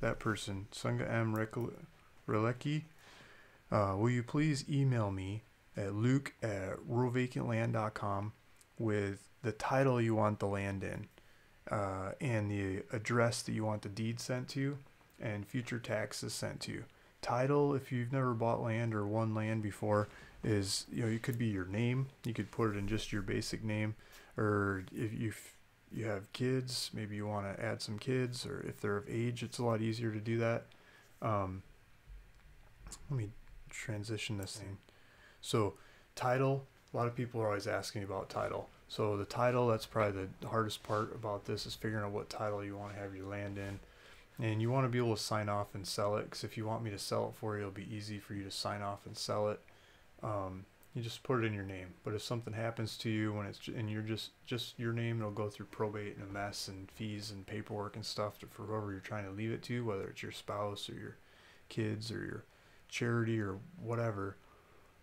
Speaker 1: That person, Sunga M. Relecki. Will you please email me at luke@ruralvacantland.com with the title you want the land in, and the address that you want the deed sent to, and future taxes sent to. Title, if you've never bought land or won land before, is, it could be your name. You could put it in just your basic name, or if you have kids, maybe you want to add some kids, or if they're of age, it's a lot easier to do that. Let me transition this thing. So title, a lot of people are always asking about title. So the title, that's probably the hardest part about this, is figuring out what title you want to have your land in. And you want to be able to sign off and sell it, because if you want me to sell it for you, it'll be easy for you to sign off and sell it. You just put it in your name. But if something happens to you when it's and you're just your name, it'll go through probate and a mess and fees and paperwork and stuff for whoever you're trying to leave it to, whether it's your spouse or your kids or your charity or whatever.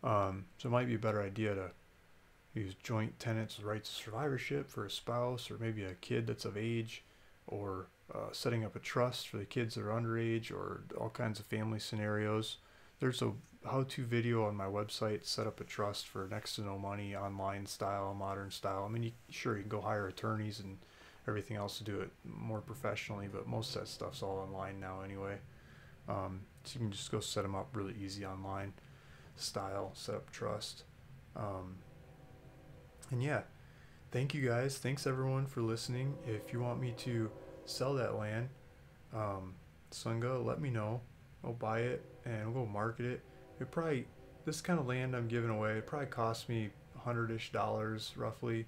Speaker 1: So it might be a better idea to use joint tenants with rights of survivorship for a spouse, or maybe a kid that's of age, or setting up a trust for the kids that are underage, or all kinds of family scenarios. There's a how-to video on my website, set up a trust for next to no money, online style, modern style. I mean, sure, you can go hire attorneys and everything else to do it more professionally, but most of that stuff's all online now anyway. So you can just go set them up really easy online style, set up trust. And yeah, thank you guys. Thanks everyone for listening. If you want me to sell that land, Sunga, let me know. I'll buy it and we'll go market it. This kind of land I'm giving away, it probably cost me $100-ish roughly,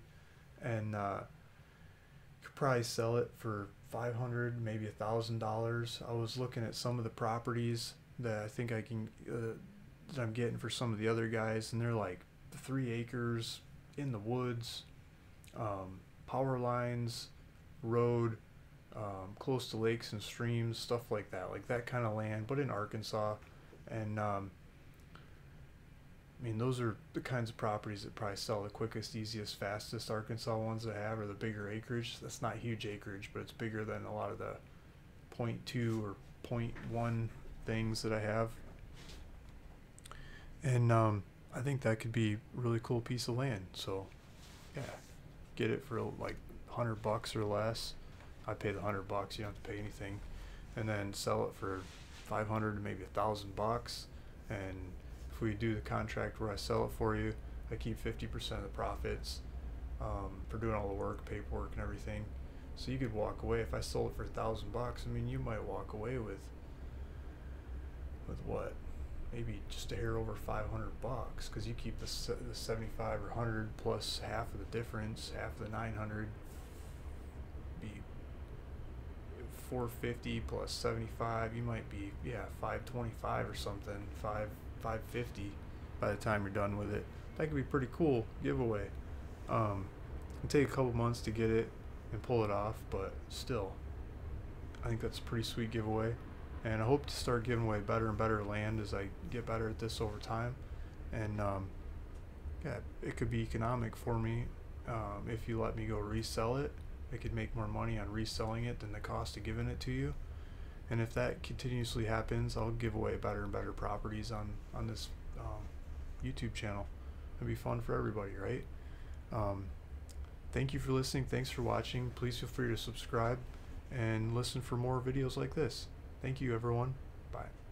Speaker 1: and could probably sell it for $500, maybe $1,000. I was looking at some of the properties that I think I can that I'm getting for some of the other guys, and they're like 3 acres in the woods, power lines, road, close to lakes and streams, stuff like that kind of land, but in Arkansas. And I mean, those are the kinds of properties that probably sell the quickest, easiest, fastest. Arkansas ones that I have are the bigger acreage. That's not huge acreage, but it's bigger than a lot of the 0.2 or 0.1 things that I have. And I think that could be a really cool piece of land. So Yeah, get it for like $100 or less. I pay the $100. You don't have to pay anything, and then sell it for 500 to maybe $1,000. And if we do the contract where I sell it for you, I keep 50% of the profits for doing all the work, paperwork, and everything. So you could walk away if I sold it for $1,000. I mean, you might walk away with what? Maybe just a hair over $500 because you keep the 75 or 100 plus half of the difference, half of the 900 be 450 plus 75. You might be 525 or something, 550 by the time you're done with it. That could be pretty cool giveaway. It'll take a couple months to get it and pull it off, but still, I think that's a pretty sweet giveaway. And I hope to start giving away better and better land as I get better at this over time. And yeah, it could be economic for me if you let me go resell it. I could make more money on reselling it than the cost of giving it to you. And if that continuously happens, I'll give away better and better properties on this YouTube channel. It'd be fun for everybody, right? Thank you for listening. Thanks for watching. Please feel free to subscribe and listen for more videos like this. Thank you, everyone. Bye.